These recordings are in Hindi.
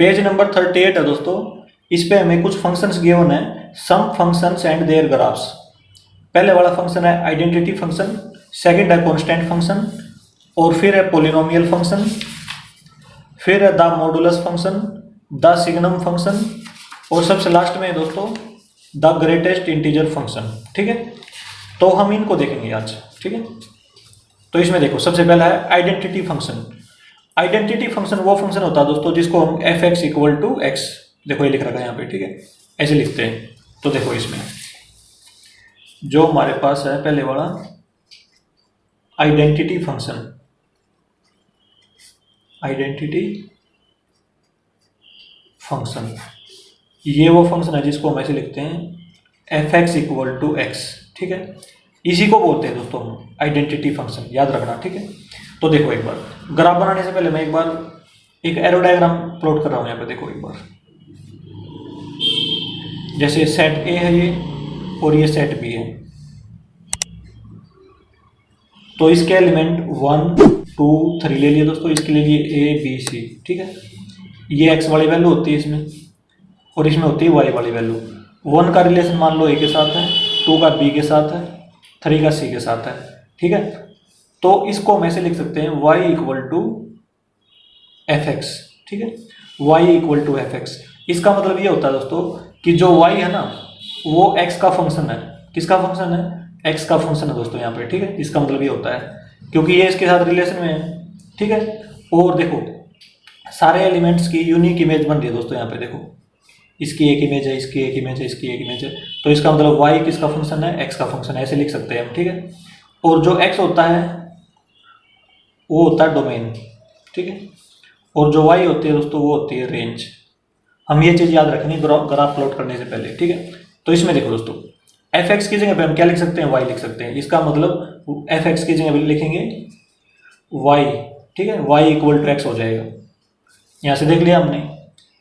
पेज नंबर 38 है दोस्तों। इस पे हमें कुछ फंक्शंस गिवन है, सम फंक्शंस एंड देयर ग्राफ्स। पहले वाला फंक्शन है आइडेंटिटी फंक्शन, सेकंड है कांस्टेंट फंक्शन, और फिर है पॉलिनोमियल फंक्शन, फिर है the modulus function, the signum function, और सबसे लास्ट में है दोस्तों द ग्रेटेस्ट इंटीजर फंक्शन। ठीक है, तो हम इनको देखेंगे आज। ठीक है, तो इसमें देखो सबसे पहला है आइडेंटिटी फंक्शन। आइडेंटिटी फंक्शन वो फंक्शन होता है दोस्तों जिसको हम f x equal to x, देखो ये लिख रखा है यहाँ पे, ठीक है, ऐसे लिखते हैं। तो देखो इसमें जो हमारे पास है पहले वाला आइडेंटिटी फंक्शन, आइडेंटिटी फंक्शन, ये वो फंक्शन है जिसको हम ऐसे लिखते हैं f x equal to x. ठीक है, इसी को बोलते हैं दोस्तों हम आइडेंटिटी फंक्शन, याद रखना। ठीक है, तो देखो एक बार ग्राफ बनाने से पहले मैं एक बार एक एरो डायग्राम प्लॉट कर रहा हूँ यहाँ पे। देखो एक बार, जैसे सेट ए है ये और ये सेट बी है, तो इसके एलिमेंट 1 2 3 ले लिए दोस्तों, इसके लिए ए बी सी। ठीक है, ये एक्स वाली वैल्यू होती है इसमें, और इसमें होती है वाई वाली वैल्यू। 1 का रिलेशन मान लो ए के साथ है, 2 का बी के साथ है, 3 का सी के साथ है। ठीक है, तो इसको हम ऐसे लिख सकते हैं y equal to f x. ठीक है, y equal to f x, इसका मतलब ये होता है दोस्तों कि जो y है ना वो x का फंक्शन है। किसका फंक्शन है? x का फंक्शन है दोस्तों यहाँ पे। ठीक है, इसका मतलब ये होता है क्योंकि ये इसके साथ रिलेशन में है। ठीक है, और देखो सारे एलिमेंट्स की यूनिक इमेज बन रही है दोस्तों यहाँ पे। देखो इसकी एक इमेज है, इसकी एक इमेज है, इसकी एक इमेज है, तो इसका मतलब y किसका फंक्शन है? x का फंक्शन है, ऐसे लिख सकते हैं हम। ठीक है, और जो x होता है वो होता है डोमेन। ठीक है, और जो y होती है दोस्तों वो होती है रेंज। हम ये चीज़ याद रखनी ग्राफ प्लॉट करने से पहले। ठीक है, तो इसमें देखो दोस्तों एफ एक्स की जगह पे हम क्या लिख सकते हैं? y लिख सकते हैं। इसका मतलब एफ एक्स की जगह पे लिखेंगे y। ठीक है, y इक्वल टू एक्स हो जाएगा, यहाँ से देख लिया हमने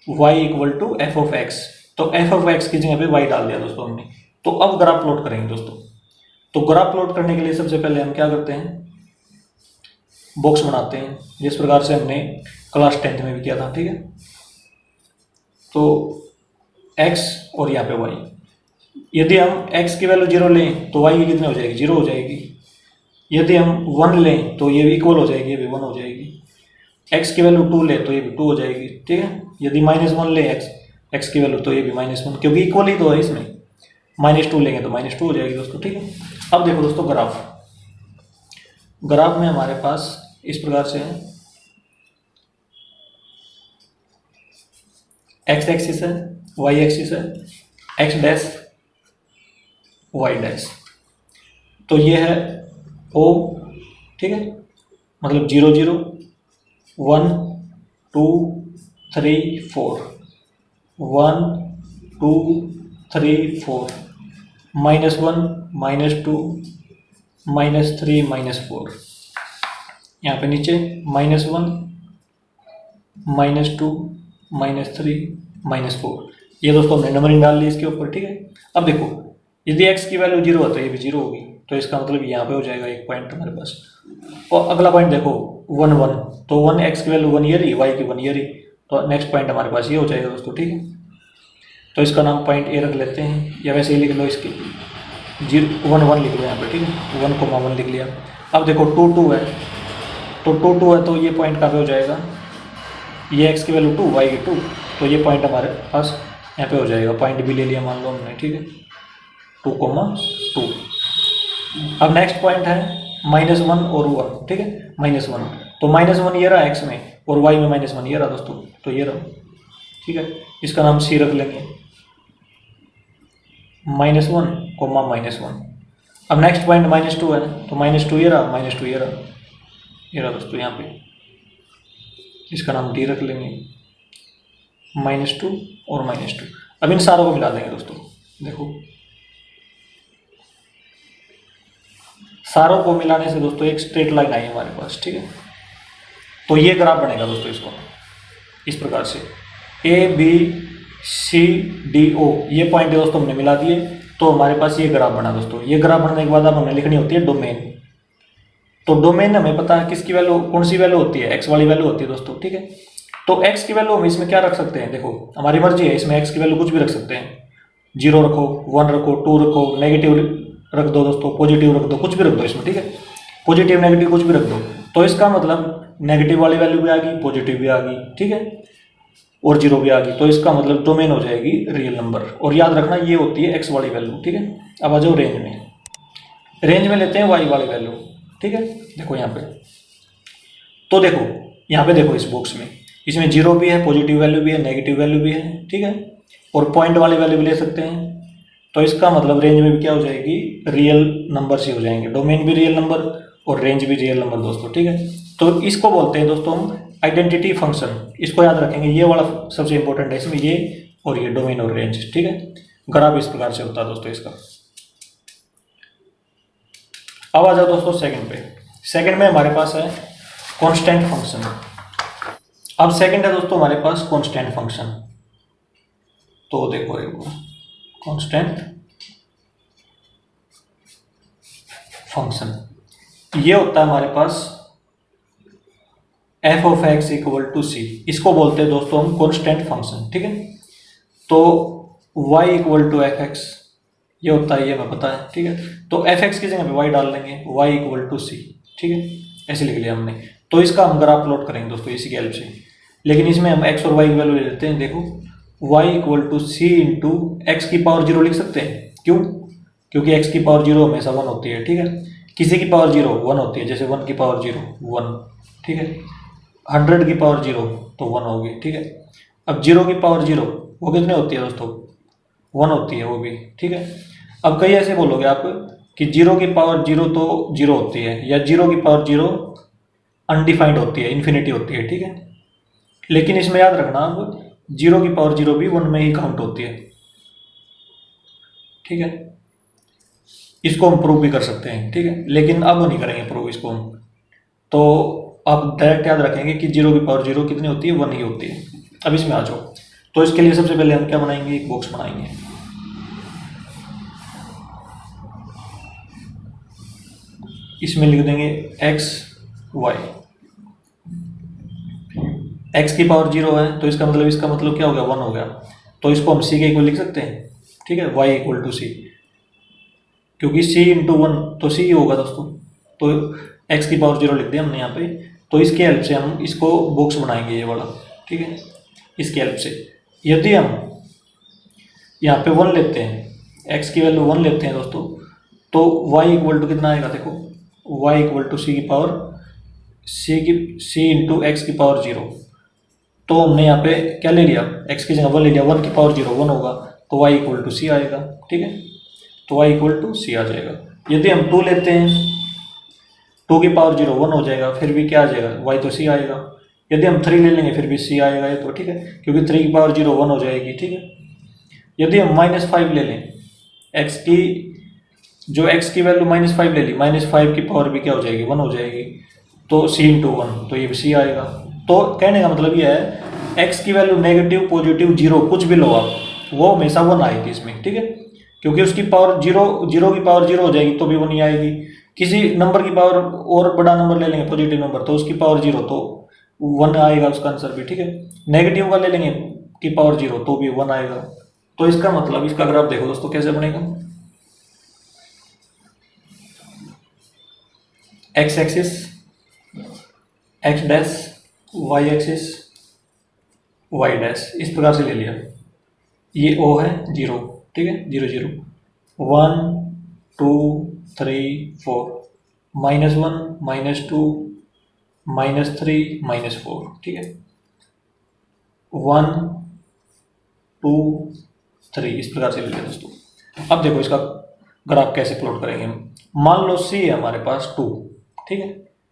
y equal to f of x, तो एफ ऑफ एक्स की जगह पे y डाल दिया दोस्तों हमने। तो अब ग्राफ प्लॉट करेंगे दोस्तों। तो ग्राफ प्लॉट करने के लिए सबसे पहले हम क्या करते हैं? बॉक्स बनाते हैं, जिस प्रकार से हमने क्लास 10th में भी किया था। ठीक है, तो x और यहाँ पे y, यदि हम x की वैल्यू 0 लें तो y की कितनी हो जाएगी? 0 हो जाएगी। यदि हम 1 लें तो ये भी इक्वल हो जाएगी, ये भी 1 हो जाएगी। x की वैल्यू 2 ले तो ये भी 2 हो जाएगी। ठीक है, यदि -1 ले x की वैल्यू तो ये भी -1, क्योंकि इक्वल ही तो है इसमें। -2 लेंगे तो -2 हो जाएगी दोस्तों। ठीक है, अब देखो दोस्तों ग्राफ में हमारे पास इस प्रकार से है, x एक्सिस है, y एक्सिस है, x डैश y डैश, तो ये है O। ठीक है, मतलब 0 0 1 2 3 4, 1 2 3 4, -1 -2 -3 -4, यहाँ पे नीचे -1 -2 -3 -4। ये दोस्तों हमने नंबरिंग डाल ली इसके ऊपर। ठीक है, अब देखो यदि x की वैल्यू 0 है तो ये भी 0 होगी, तो इसका मतलब यहाँ पे हो जाएगा एक पॉइंट हमारे पास। और अगला पॉइंट देखो 1 1, तो 1 x की वैल्यू 1 ईयर ही, y की 1 ईयर ही, तो नेक्स्ट पॉइंट हमारे पास ये हो जाएगा दोस्तों। ठीक है, तो इसका नाम पॉइंट ए रख लेते हैं, या वैसे ही लिख लो, इसकी 1 1 लिख लो यहाँ पे। ठीक है, 1 1 लिख लिया। अब देखो 2 2 है, तो 2 2 है तो ये पॉइंट कहाँ पे हो जाएगा? ये x की वैल्यू 2, y की 2, तो ये पॉइंट हमारे पास यहाँ पे हो जाएगा। पॉइंट भी ले लिया मान लो हमने। ठीक है, 2 2। अब नेक्स्ट पॉइंट है -1 और 1। ठीक है, -1, तो -1 ये रहा x में, और y में -1 ये रहा दोस्तों, तो ये रहा। ठीक है, इसका नाम c रख लेंगे, -1, -1। अब नेक्स्ट पॉइंट -2 है, तो -2 ये रहा, -2 ये रहा, ये रहा दोस्तों यहाँ पे, इसका नाम d रख लेंगे, -2 और -2। अब इन सारों को मिला देंगे दोस्तों। देखो सारों को मिलाने से दोस्तों एक स्ट्रेट लाइन आई हमारे पास। ठीक है, तो ये ग्राफ बनेगा दोस्तों इसको इस प्रकार से, A B C D O, ये पॉइंट दोस्तों हमने मिला दिए, तो हमारे पास ये ग्राफ बना दोस्तों। ये ग्राफ बनने के बाद अब हमें लिखनी होती है डोमेन। तो डोमेन हमें पता है किसकी वैल्यू, कौन सी वैल्यू होती है? x वाली वैल्यू होती है दोस्तों। ठीक है, तो एक्स की वैल्यू हम इसमें क्या रख सकते हैं, देखो हमारी मर्जी है, इसमें एक्स की वैल्यू कुछ भी रख सकते हैं, 0 रखो, 1 रखो, 2 रखो, नेगेटिव रख दो दोस्तों, पॉजिटिव रख दो, कुछ भी रख दो इसमें, ठीक है, पॉजिटिव नेगेटिव कुछ भी रख दो। तो इसका मतलब नेगेटिव वाली वैल्यू भी आ गई, पॉजिटिव भी आ गई, ठीक है, और 0 भी आ गई, तो इसका मतलब डोमेन हो जाएगी रियल नंबर। और याद रखना ये होती है एक्स वाली वैल्यू, ठीक है। अब आ जाओ रेंज में, रेंज में लेते हैं वाई वाली वैल्यू, ठीक है। देखो यहाँ पे, तो देखो यहाँ पे देखो इस बॉक्स में, इसमें 0 भी है, पॉजिटिव वैल्यू भी है, नेगेटिव वैल्यू भी है, ठीक है, और पॉइंट वाली वैल्यू भी ले सकते हैं। तो इसका मतलब रेंज में भी क्या हो जाएगी, रियल नंबर ही हो जाएंगे, डोमेन भी रियल नंबर और रेंज भी रियल नंबर दोस्तों, ठीक है। तो इसको बोलते हैं दोस्तों हम आइडेंटिटी फंक्शन, इसको याद रखेंगे, ये वाला सबसे इंपॉर्टेंट है इसमें, ये और ये डोमेन और रेंज, ठीक है। ग्राफ इस प्रकार से होता है दोस्तों इसका। अब आ जाओ दोस्तों सेकंड पे, सेकंड में हमारे पास है कांस्टेंट फंक्शन। अब सेकंड है दोस्तों हमारे पास कांस्टेंट फंक्शन, तो देखो एक कांस्टेंट फंक्शन, ये होता है हमारे पास F of X equal to C, इसको बोलते हैं दोस्तों हम कांस्टेंट फंक्शन, ठीक है। तो y equal to f x ये होता है, ये हमें पता है, ठीक है। तो एफ एक्स की जगह पे y डाल देंगे, y इक्वल टू सी, ठीक है, ऐसे लिख लिया हमने। तो इसका हम ग्राफ प्लॉट करेंगे दोस्तों इसी की हेल्प से, लेकिन इसमें हम x और y की वैल्यू ले लेते हैं। देखो y equal to c into x की पावर 0 लिख सकते हैं, क्यों, क्योंकि x की पावर 0 हमेशा 1 होती है, ठीक है, किसी की पावर 0 1 होती है, जैसे 1 की पावर 0 1, ठीक है, 100 की पावर 0 तो 1 होगी, ठीक है। अब 0 की पावर 0 वो कितने होती है दोस्तों, 1 होती है वो भी, ठीक है। अब कई ऐसे बोलोगे आप कि 0 की पावर 0 तो 0 होती है, या 0 की पावर 0 अनडिफाइंड होती है, इन्फिनिटी होती है, ठीक है। लेकिन इसमें याद रखना अब 0 की पावर 0 भी 1 में ही काउंट होती है, ठीक है। इसको हम प्रूव भी कर सकते हैं, ठीक है, लेकिन अब नहीं करेंगे प्रूव इसको हम। तो आप डायरेक्ट याद रखेंगे कि 0 की पावर 0 कितनी होती है, 1 ही होती है। अब इसमें आ जाओ, तो इसके लिए सबसे पहले हम क्या बनाएंगे, एक बॉक्स बनाएंगे, इसमें लिख देंगे x y, x की पावर 0 है तो इसका मतलब क्या हो गया, 1 हो गया। तो इसको हम c के इक्वल लिख सकते हैं, ठीक है, y इक्वल टू सी, क्योंकि c इंटू 1 तो c ही होगा दोस्तों। तो x की पावर 0 लिख दिया हमने यहाँ पे। तो इसके हेल्प से हम इसको बॉक्स बनाएंगे ये वाला, ठीक है, इसके हेल्प से। यदि हम यहाँ पे 1 लेते हैं, x की वैल्यू 1 लेते हैं दोस्तों, तो y इक्वल टू कितना आएगा, देखो y इक्वल टू सी की पावर c इंटू एक्स की पावर 0। तो हमने यहाँ पे क्या ले लिया, x की जगह 1 ले लिया, 1 की पावर 0 1 होगा, तो y इक्वल टू सी आएगा, ठीक है। तो y इक्वल टू सी आ जाएगा। यदि हम 2 लेते हैं, 2 की पावर 0 1 हो जाएगा, फिर भी क्या आ जाएगा, y तो c आएगा। यदि हम 3 ले लेंगे फिर भी c आएगा, ये तो ठीक है, क्योंकि 3 की पावर 0 1 हो जाएगी, ठीक है। यदि हम -5 ले लें, x की वैल्यू -5 ले ली, -5 की पावर भी क्या हो जाएगी, 1 हो जाएगी, तो c इंटू 1, तो ये भी c आएगा। तो कहने का मतलब ये है x की वैल्यू नेगेटिव पॉजिटिव 0 कुछ भी लो आप, वो हमेशा 1 आएगी इसमें, ठीक है, क्योंकि उसकी पावर 0 की पावर 0 हो जाएगी तो भी 1 ही आएगी। किसी नंबर की पावर और बड़ा नंबर ले लेंगे पॉजिटिव नंबर, तो उसकी पावर 0 तो 1 आएगा उसका आंसर भी, ठीक है। नेगेटिव का ले लेंगे की पावर 0 तो भी 1 आएगा। तो इसका मतलब इसका ग्राफ देखो दोस्तों कैसे बनेगा, x axis x dash, y axis y dash, इस प्रकार से ले लिया। ये O है 0, ठीक है, 0 0 1 2 3 4 -1 -2 -3 -4, ठीक है, 1 2 3 इस प्रकार से ले लिया दोस्तों। अब देखो इसका ग्राफ कैसे प्लॉट करेंगे हम। मान लो c है हमारे पास 2, ठीक है,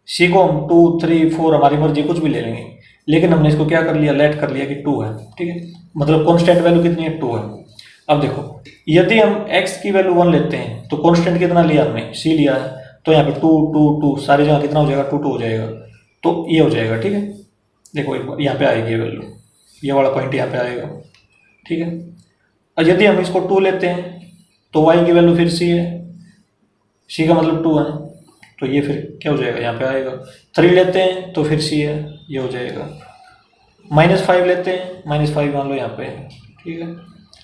c को हम 2 3 4 हमारी मर्जी कुछ भी ले लेंगे, लेकिन हमने इसको क्या कर लिया, लेट कर लिया कि 2 है, ठीक है, मतलब कांस्टेंट वैल्यू कितनी है, 2 है। अब देखो यदि हम x की वैल्यू 1 लेते हैं तो कांस्टेंट कितना लिया हमने, c लिया है, तो यहाँ पे 2 2 2 सारी जगह कितना हो जाएगा, 2 2 हो जाएगा, तो ये हो जाएगा, ठीक है। देखो एक बार यहाँ पे आएगी ये वैल्यू, ये वाला पॉइंट यहाँ पे आएगा, ठीक है। और यदि हम इसको 2 लेते हैं तो y की वैल्यू फिर c है, c का मतलब 2 है, तो ये फिर क्या हो जाएगा, यहाँ पे आएगा। 3 लेते हैं तो फिर c है, ये हो जाएगा। -5 लेते हैं, -5 मान लो यहाँ पे, ठीक है।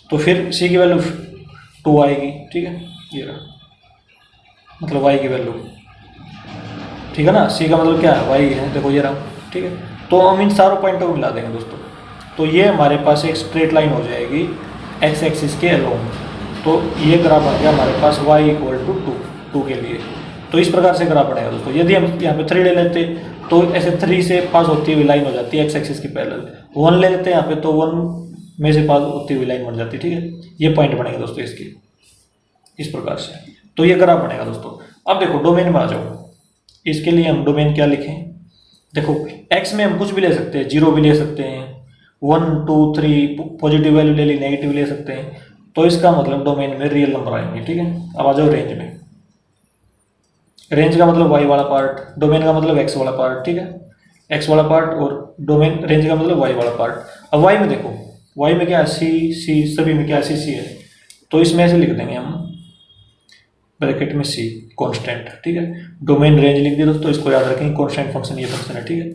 तो फिर सी की वैल्यू 2 आएगी, ठीक है, ये रहा, मतलब वाई की वैल्यू, ठीक है ना। सी का मतलब क्या है, वाई है, देखो ये रहा, ठीक है। तो हम इन सारों पॉइंटों को मिला देंगे दोस्तों, तो ये हमारे पास एक स्ट्रेट लाइन हो जाएगी एक्स एक्सिस के अलोंग। तो ये ग्राफ आ गया हमारे पास y = 2 के लिए। तो इस प्रकार से ग्राफ बनेगा दोस्तों। यदि हम यहाँ पे 3 ले लेते तो ऐसे 3 से पास होती हुई लाइन हो जाती है एक्स एक्सिस की पैरेलल। 1 ले लेते हैं यहाँ पे तो 1 में से पास होती हुई लाइन बन जाती है, ठीक है। ये पॉइंट बनेगा दोस्तों इसकी, इस प्रकार से। तो ये ग्राफ बनेगा दोस्तों। अब देखो डोमेन में आ जाओ। इसके लिए हम डोमेन क्या लिखें, देखो x में हम कुछ भी ले सकते हैं, 0 भी ले सकते हैं, 1 2 3 पॉजिटिव वैल्यू ले ली, नेगेटिव ले सकते हैं। तो इसका मतलब डोमेन में रियल नंबर आएंगे, ठीक है। अब आ जाओ रेंज में। रेंज का मतलब y वाला पार्ट, डोमेन का मतलब x वाला पार्ट, ठीक है। x वाला पार्ट और डोमेन रेंज का मतलब y वाला पार्ट। अब y में देखो, y में क्या है, c सभी में क्या है, c है। तो इसमें ऐसे लिख देंगे हम ब्रैकेट में c कांस्टेंट, ठीक है। डोमेन रेंज लिख दिया दोस्तों, इसको याद रखेंगे, कांस्टेंट फंक्शन ये फंक्शन है, ठीक है।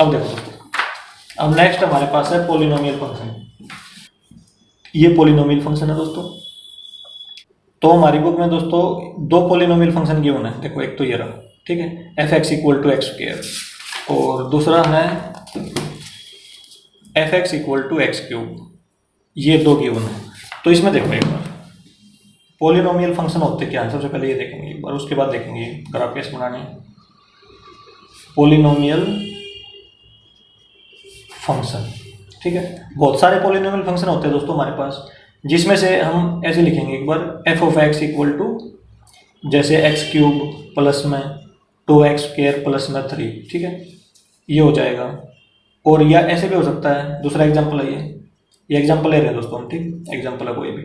अब देखो दोस्तों, अब नेक्स्ट हमारे पास है पॉलिनोमियल फंक्शन। ये पॉलिनोमियल फंक्शन है दोस्तों। तो हमारी बुक में दोस्तों 2 पॉलिनोमियल फंक्शन गिवन है, देखो एक तो ये रहा, ठीक है, f(x) = x², और दूसरा है f(x) = x³। ये 2 गिवन है। तो इसमें देखो एक बार पॉलिनोमियल फंक्शन होते क्या है, सबसे पहले ये देखेंगे एक बार, उसके बाद देखेंगे ग्राफ कैसे बनाने। पॉलिनोमियल फंक्शन, ठीक है। बहुत सारे पॉलिनोमियल फंक्शन होते हैं दोस्तों हमारे पास, जिसमें से हम ऐसे लिखेंगे एक बार f(x) = जैसे x³ प्लस में 2x² प्लस में 3, ठीक है, ये हो जाएगा। और या ऐसे भी हो सकता है, दूसरा एग्जाम्पल है ये एग्जाम्पल ले रहे हैं दोस्तों हम, ठीक, एग्जाम्पल है कोई भी,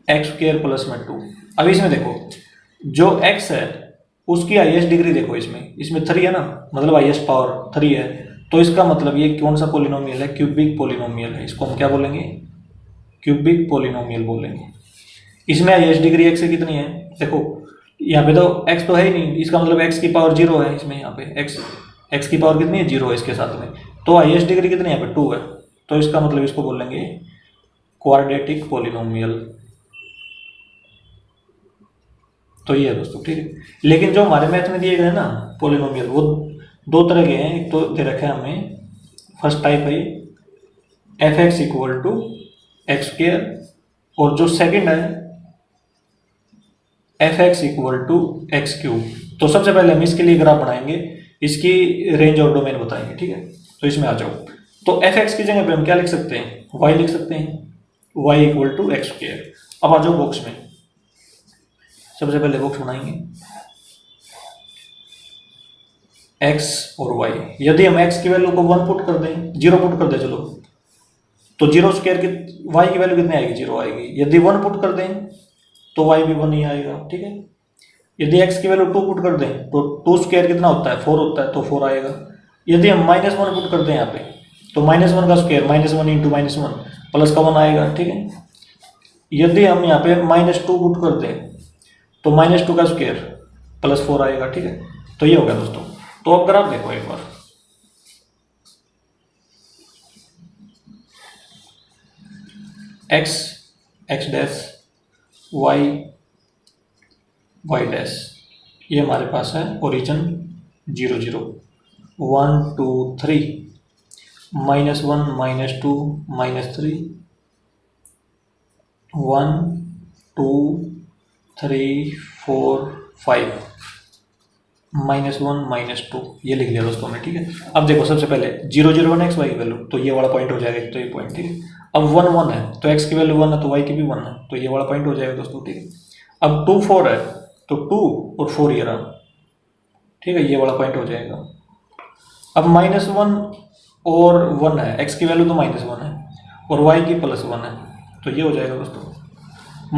x² प्लस में 2। अब इसमें देखो जो x है उसकी हाईएस्ट डिग्री देखो, इसमें 3 है ना, मतलब हाईएस्ट पावर 3 है। तो इसका मतलब ये कौन सा पॉलिनोमियल है, क्यूबिक पॉलिनोमियल है। इसको हम क्या बोलेंगे, क्यूबिक पॉलिनोमियल बोलेंगे। इसमें हाईएस्ट डिग्री x से कितनी है, देखो यहाँ पे तो x तो है ही नहीं, इसका मतलब x की पावर 0 है इसमें, यहाँ पे x की पावर कितनी है, 0 है इसके साथ में। तो हाईएस्ट डिग्री कितनी है, यहाँ पे 2 है। तो इसका मतलब इसको बोलेंगे क्वाड्रेटिक पॉलिनोमियल। तो ये है दोस्तों, ठीक है। लेकिन जो हमारे मैथ में दिए गए ना पॉलिनोमियल, वो 2 तरह के हैं। एक तो दे रखा है हमें, फर्स्ट टाइप है f(x) = x², और जो सेकंड है f(x) = x³। तो सबसे पहले हम इसके लिए ग्राफ बनाएंगे, इसकी रेंज और डोमेन बताएंगे, ठीक है। तो इसमें आ जाओ। तो f(x) की जगह पे हम क्या लिख सकते हैं, y लिख सकते हैं, y = x²। अब आ जाओ बॉक्स में, सबसे पहले बॉक्स बनाएंगे x और y। यदि हम x की वैल्यू को 1 पुट कर दें, 0 पुट कर दें, चलो, तो 0² की y की वैल्यू कितनी आएगी, 0 आएगी। यदि 1 पुट कर दें तो y भी 1 ही आएगा, ठीक है। यदि x की वैल्यू 2 पुट कर दें तो 2² कितना होता है, 4 होता है, तो 4 आएगा। यदि हम -1 पुट कर दें यहाँ पे, तो -1 का स्क्वायर, -1 × -1 प्लस का 1 आएगा, ठीक है। यदि हम यहाँ पे -2 पुट कर दें तो -2 का स्क्वायर प्लस 4 आएगा, ठीक है। तो ये हो गया दोस्तों। तो अब ग्राफ देखो एक बार, x x', y y', ये हमारे पास है ओरिजिन 0 0 1 2 3, -1 -2 -3, 1 2 3 4 5, -1 -2, ये लिख लिया दोस्तों हमने, ठीक है। अब देखो सबसे पहले 0 0 1 x y की वैल्यू, तो ये वाला पॉइंट हो जाएगा, तो ये पॉइंट, ठीक है। अब 1 1 है तो x की वैल्यू 1 है, तो y की भी 1 है, तो ये वाला पॉइंट हो जाएगा दोस्तों, ठीक है। अब 2 4 है तो 2 और 4 ये रहा, ठीक है, ये वाला पॉइंट हो जाएगा। अब -1 और 1 है, x की वैल्यू तो -1 है और y की +1 है, तो ये हो जाएगा दोस्तों।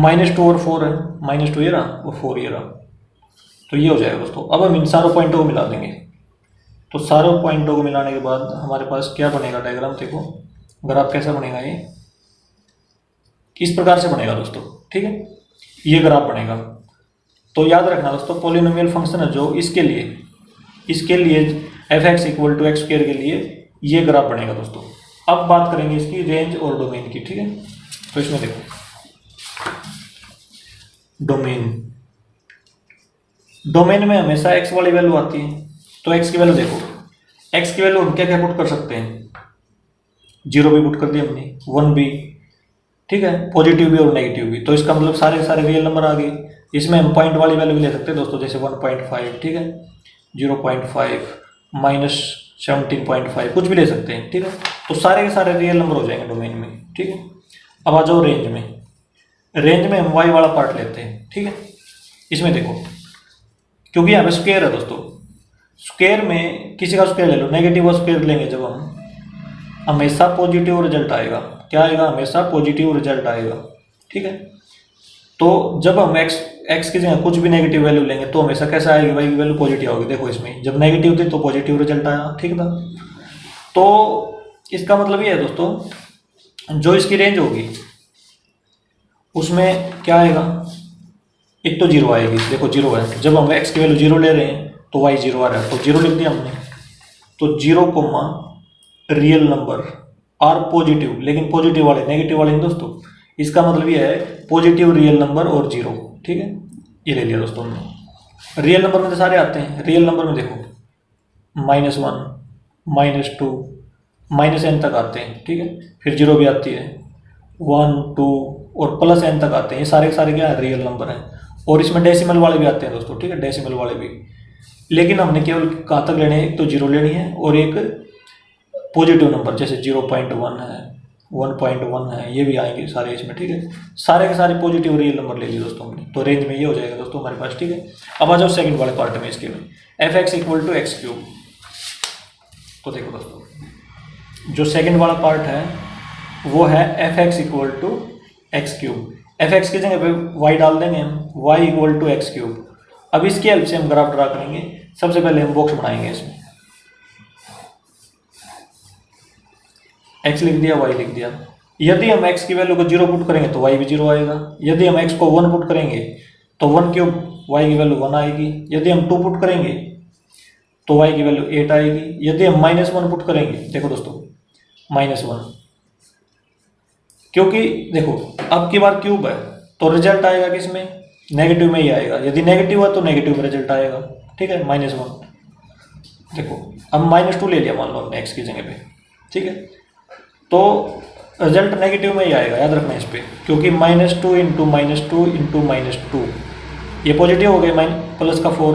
-2 और 4 है, -2 ये रहा और 4 ये रहा, तो ये हो जाएगा दोस्तों। अब हम इन सारों पॉइंटों को मिला देंगे। तो सारों पॉइंटों को मिलाने के बाद हमारे पास क्या बनेगा डायग्राम, देखो ग्राफ कैसा बनेगा, ये इस प्रकार से बनेगा दोस्तों, ठीक है। ये ग्राफ बनेगा। तो याद रखना दोस्तों, पॉलिनोमियल फंक्शन है जो इसके लिए f(x) = x² के लिए ये ग्राफ बनेगा दोस्तों। अब बात करेंगे इसकी रेंज और डोमेन की, ठीक है। तो इसमें देखो डोमेन में हमेशा एक्स वाली वैल्यू आती है। तो एक्स की वैल्यू देखो, एक्स की वैल्यू हम क्या क्या पुट कर सकते हैं, 0 भी पुट कर दिया हमने, 1 भी, ठीक है, पॉजिटिव भी और नेगेटिव भी। तो इसका मतलब सारे के सारे रियल नंबर आ गए। इसमें हम पॉइंट वाली वैल्यू भी ले सकते हैं दोस्तों, जैसे 1.5, ठीक है, 0.5, -17.5, कुछ भी ले सकते हैं, ठीक है। तो सारे के सारे रियल नंबर हो जाएंगे डोमेन में, ठीक है। अब आ जाओ रेंज में। रेंज में हम वाई वाला पार्ट लेते हैं, ठीक है। इसमें देखो, क्योंकि यहाँ पे स्क्वायर है दोस्तों, स्क्वायर में किसी का स्क्वायर ले लो, नेगेटिव का स्क्वायर लेंगे जब हम, हमेशा पॉजिटिव रिजल्ट आएगा। क्या आएगा? हमेशा पॉजिटिव रिजल्ट आएगा, ठीक है। तो जब हम एक्स की जगह कुछ भी नेगेटिव वैल्यू लेंगे तो हमेशा कैसा आएगी, वाई की वैल्यू पॉजिटिव होगी। देखो इसमें जब नेगेटिव थी तो पॉजिटिव रिजल्ट आया, ठीक था। तो इसका मतलब ये है दोस्तों, जो इसकी रेंज होगी उसमें क्या आएगा, एक तो 0 आएगी। देखो 0 है, जब हम एक्स की वैल्यू 0 ले रहे हैं तो वाई 0 आ रहा है, तो 0 लिख दिया हमने। तो 0, रियल नंबर आर पॉजिटिव, लेकिन पॉजिटिव वाले, नेगेटिव वाले नहीं दोस्तों। इसका मतलब ये है पॉजिटिव रियल नंबर और 0, ठीक है। ये ले लिया दोस्तों हमने। रियल नंबर में तो सारे आते हैं। रियल नंबर में देखो -1, -2, -n तक आते हैं, ठीक है। फिर 0 भी आती है, 1, 2 और +n तक आते हैं। ये सारे के सारे क्या है, रियल नंबर हैं। और इसमें डेसिमल वाले भी आते हैं दोस्तों, ठीक है, डेसिमल वाले भी। लेकिन हमने केवल कहाँ तक लेने हैं, एक तो 0 लेनी है और एक पॉजिटिव नंबर, जैसे 0.1 है, 1.1 है, ये भी आएंगे सारे इसमें, ठीक है। सारे के सारे पॉजिटिव रियल नंबर ले लिए दोस्तों हमने। तो रेंज में ये हो जाएगा दोस्तों हमारे पास, ठीक है। अब आ जाओ सेकंड वाले पार्ट में, इसके में f(x = x³। तो देखो दोस्तों, जो सेकंड वाला पार्ट है वो है f(x = x³। f(x) की जगह पे y डाल देंगे हम, y = x³। अब इसकी हेल्प से हम ग्राफ ड्रा करेंगे। सबसे पहले हम बॉक्स बनाएंगे इसमें, x लिख दिया, y लिख दिया। यदि हम x की वैल्यू को 0 पुट करेंगे तो y भी 0 आएगा। यदि हम x को 1 पुट करेंगे तो 1³ y की वैल्यू 1 आएगी। यदि हम 2 पुट करेंगे तो y की वैल्यू 8 आएगी। यदि हम -1 पुट करेंगे, देखो दोस्तों -1, क्योंकि देखो अब की बार क्यूब है तो रिजल्ट आएगा किसमें, नेगेटिव में ही आएगा। यदि नेगेटिव है तो नेगेटिव में रिजल्ट आएगा, ठीक है, -1। देखो अब -2 ले लिया मान लो अपने x की जगह पे, ठीक है, तो रिजल्ट नेगेटिव में ही आएगा, याद रखना इस पे, क्योंकि -2 × -2 × -2 ये पॉजिटिव हो गए, प्लस का 4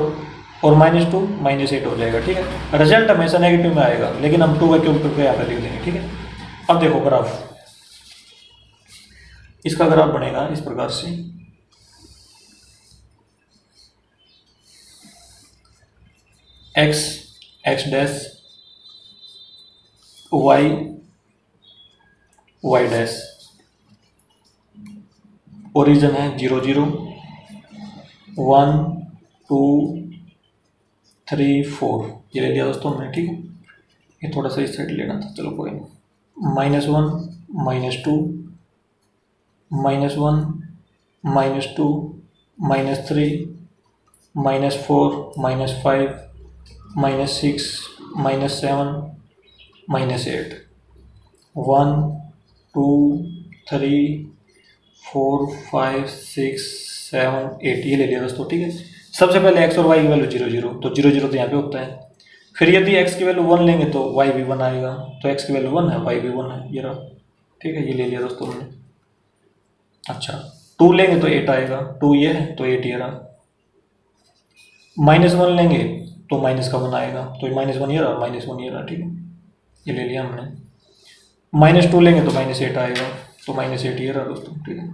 और -2 -8 हो जाएगा, ठीक है। रिजल्ट हमेशा नेगेटिव में आएगा, लेकिन हम 2 का क्यूब करके यहाँ पर लिख देंगे, ठीक है। अब देखो ग्राफ, इसका ग्राफ बनेगा इस प्रकार से, x dash, y dash, origin है 0, 0, 1, 2, 3, 4, ये ले लिया दोस्तों हमने, ठीक है। ये थोड़ा सा इस साइड लेना था, चलो कोई नहीं। -1, -2, -1, -2, -3, -4, -5, -6, -7, -8, 1, 2, 3, 4, 5, 6, 7, 8, ये ले लिया दोस्तों, ठीक है। सबसे पहले x और y की वैल्यू 0, 0, तो 0, 0 तो यहाँ पे होता है। फिर यदि x की वैल्यू 1 लेंगे तो y भी 1 आएगा, तो x की वैल्यू 1 है, y भी 1 है, ये रहा, ठीक है, ये ले लिया दोस्तों हमने। अच्छा 2 लेंगे तो 8 आएगा, 2 ये है तो 8 ये रहा। -1 लेंगे तो माइनस का 1 आएगा, तो -1 ये रहा, -1 ये रहा, ठीक है, ये ले लिया हमने। -2 लेंगे तो -8 आएगा, तो -8 ये रहा दोस्तों, ठीक है।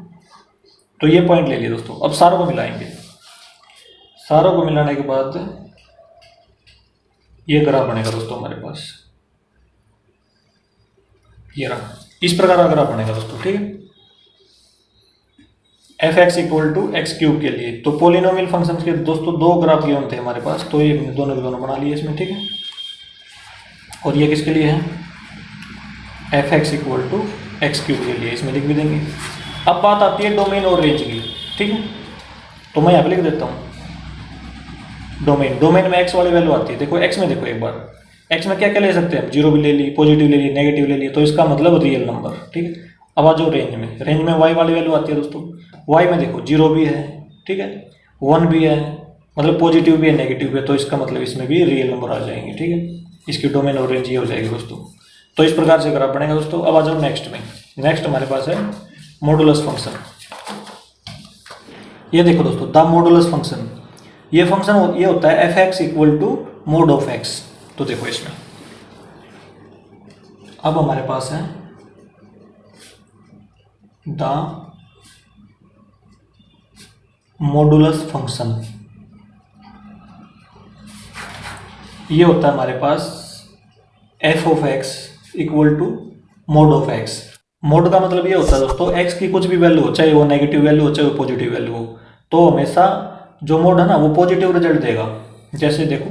तो ये पॉइंट ले लिए दोस्तों। अब सारों को मिलाएंगे, सारों को मिलाने के बाद ये ग्राफ बनेगा दोस्तों हमारे पास, ये रहा, इस प्रकार का ग्राफ बनेगा दोस्तों, ठीक है। f(x = x³ के लिए तो पोलिनोमियल फंक्शंस के दोस्तों 2 ग्राफ गिवन थे हमारे पास, तो ये दोनों के दोनों बना लिए इसमें, ठीक है। और ये किसके लिए है, f(x = x³ के लिए, इसमें लिख भी देंगे। अब बात आती है डोमेन और रेंज की, ठीक है, तो मैं यहाँ पे लिख देता हूँ डोमेन। डोमेन में x वाली वैल्यू आती है, देखो x में देखो एक बार, एक्स में क्या क्या ले सकते हैं, जीरो भी ले ली, पॉजिटिव ले ली, नेगेटिव ले ली, तो इसका मतलब रियल नंबर। ठीक है, अब आ जाओ रेंज में वाई वाली वैल्यू आती है दोस्तों। वाई में देखो जीरो भी है, ठीक है, वन भी है, मतलब पॉजिटिव भी है, नेगेटिव भी है, तो इसका मतलब इसमें भी रियल नंबर आ जाएंगे। ठीक है, इसकी डोमेन और रेंज ये हो जाएगी दोस्तों। तो इस प्रकार से ग्राफ बनेगा दोस्तों। अब आ जाओ नेक्स्ट में। नेक्स्ट हमारे पास है मॉडुलस फंक्शन। ये देखो दोस्तों, द मॉडुलस फंक्शन, ये फंक्शन ये होता है f x equal to mod of x. तो देखो इसमें अब हमारे पास है द मॉडुलस फंक्शन। ये होता है हमारे पास F of X equal to mod of X. Mod का मतलब ये होता है दोस्तों, एक्स की कुछ भी वैल्यू हो, चाहे वो नेगेटिव वैल्यू हो चाहे वो पॉजिटिव वैल्यू हो, तो हमेशा जो मोड है ना वो पॉजिटिव रिजल्ट देगा। जैसे देखो,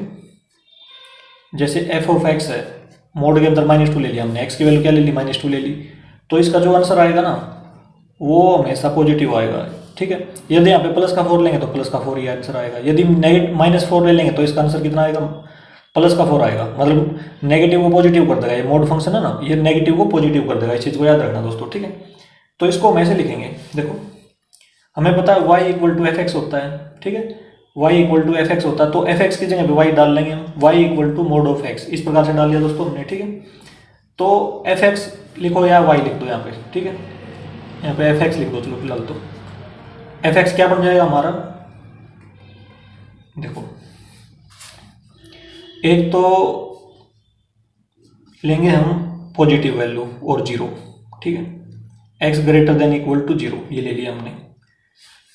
जैसे एफ ऑफ एक्स है, मोड के अंदर -2 ले लिया हमने, एक्स की वैल्यू क्या ले ली, -2 ले ली, तो इसका जो आंसर आएगा ना वो हमेशा पॉजिटिव आएगा। ठीक है, यदि यहाँ पे +4 लेंगे तो +4 ही आंसर आएगा। यदि -4 ले लेंगे तो इसका आंसर कितना आएगा, +4 आएगा। मतलब नेगेटिव को पॉजिटिव कर देगा, ये मोड फंक्शन है ना, ये नेगेटिव को पॉजिटिव कर देगा। इस चीज़ को याद रखना दोस्तों। ठीक है, तो इसको हम ऐसे लिखेंगे, देखो हमें पता है y equal to f x होता है। ठीक है, y equal to f x होता है, तो एफ एक्स की जगह पे y डाल लेंगे हम, y equal to mod of x, इस प्रकार से डाल दिया दोस्तों हमने। ठीक है, तो एफ एक्स लिखो या y लिख दो यहाँ पे। ठीक है, यहाँ पे एफ एक्स लिख दो, चलो फिलहाल तो एफ एक्स क्या बन जाएगा हमारा, देखो एक तो लेंगे हम पॉजिटिव वैल्यू और जीरो। ठीक है, x greater than equal to zero, ये ले लिया हमने।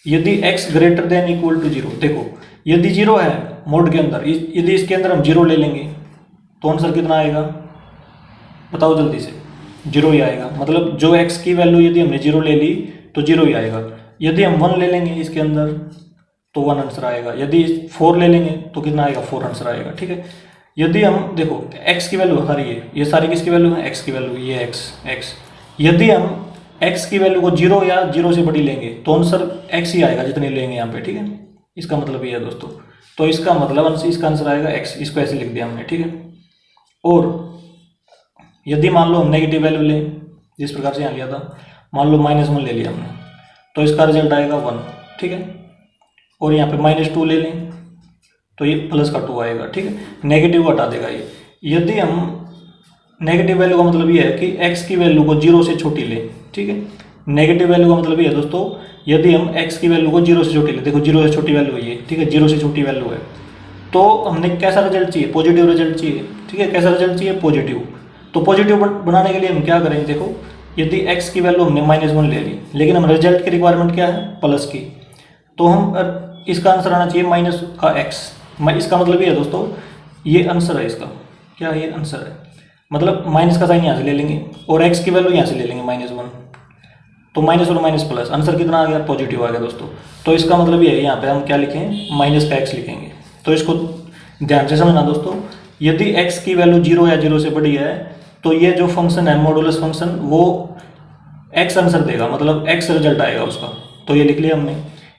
यदि x greater than equal to zero, देखो यदि जीरो है मोड के अंदर, यदि इसके अंदर हम जीरो ले लेंगे तो आंसर कितना आएगा, बताओ जल्दी से, जीरो ही आएगा। मतलब जो x की वैल्यू यदि हमने जीरो ले ली तो जीरो ही आएगा। यदि हम 1 ले लेंगे इसके अंदर तो 1 आंसर आएगा। यदि 4 ले लेंगे तो कितना आएगा, 4 आंसर आएगा। ठीक है, यदि हम देखो x की वैल्यू सारी है, ये सारी किसकी वैल्यू है, x की वैल्यू, ये x। यदि हम x की वैल्यू को 0 या 0 से बड़ी लेंगे तो आंसर x ही आएगा जितने लेंगे यहाँ पे। ठीक है, इसका मतलब ये है दोस्तों। तो इसका मतलब इसका आंसर आएगा x, इसको ऐसे लिख दिया हमने। ठीक है, और यदि मान लो हम नेगेटिव वैल्यू लें, जिस प्रकार से यहाँ लिया था, मान लो -1 ले लिया हमने, तो इसका रिजल्ट आएगा 1। ठीक है, और यहाँ पे -2 ले लें तो ये +2 आएगा। ठीक है, नेगेटिव हटा देगा ये। यदि हम नेगेटिव वैल्यू का मतलब ये है कि x की वैल्यू को 0 से छोटी ले। ठीक है, नेगेटिव वैल्यू का मतलब ये है दोस्तों, यदि हम x की वैल्यू को 0 से छोटी ले, देखो 0 से छोटी वैल्यू है ये। ठीक है, 0 से छोटी वैल्यू है, तो हमने कैसा रिजल्ट चाहिए, पॉजिटिव रिजल्ट चाहिए। ठीक है, कैसा रिजल्ट चाहिए, पॉजिटिव। तो पॉजिटिव बनाने के लिए हम क्या करेंगे, देखो यदि x की वैल्यू हमने -1 ले ली, लेकिन हम रिजल्ट की रिक्वायरमेंट क्या है, प्लस की, तो हम इसका आंसर आना चाहिए माइनस का x। इसका मतलब ये है दोस्तों, ये आंसर है इसका, क्या ये आंसर है, मतलब माइनस का साइन यहाँ से ले लेंगे और x की वैल्यू यहाँ से ले लेंगे -1, तो माइनस और माइनस प्लस, आंसर कितना आ गया, पॉजिटिव आ गया दोस्तों। तो इसका मतलब ये है, यहाँ पे हम क्या लिखें, माइनस का x लिखेंगे। तो इसको ध्यान से समझना दोस्तों, यदि x की वैल्यू 0 या 0 से बड़ी है तो ये जो फंक्शन है मॉडुलस फंक्शन, वो x आंसर देगा, मतलब x रिजल्ट आएगा उसका। तो ये लिख लिया हमने।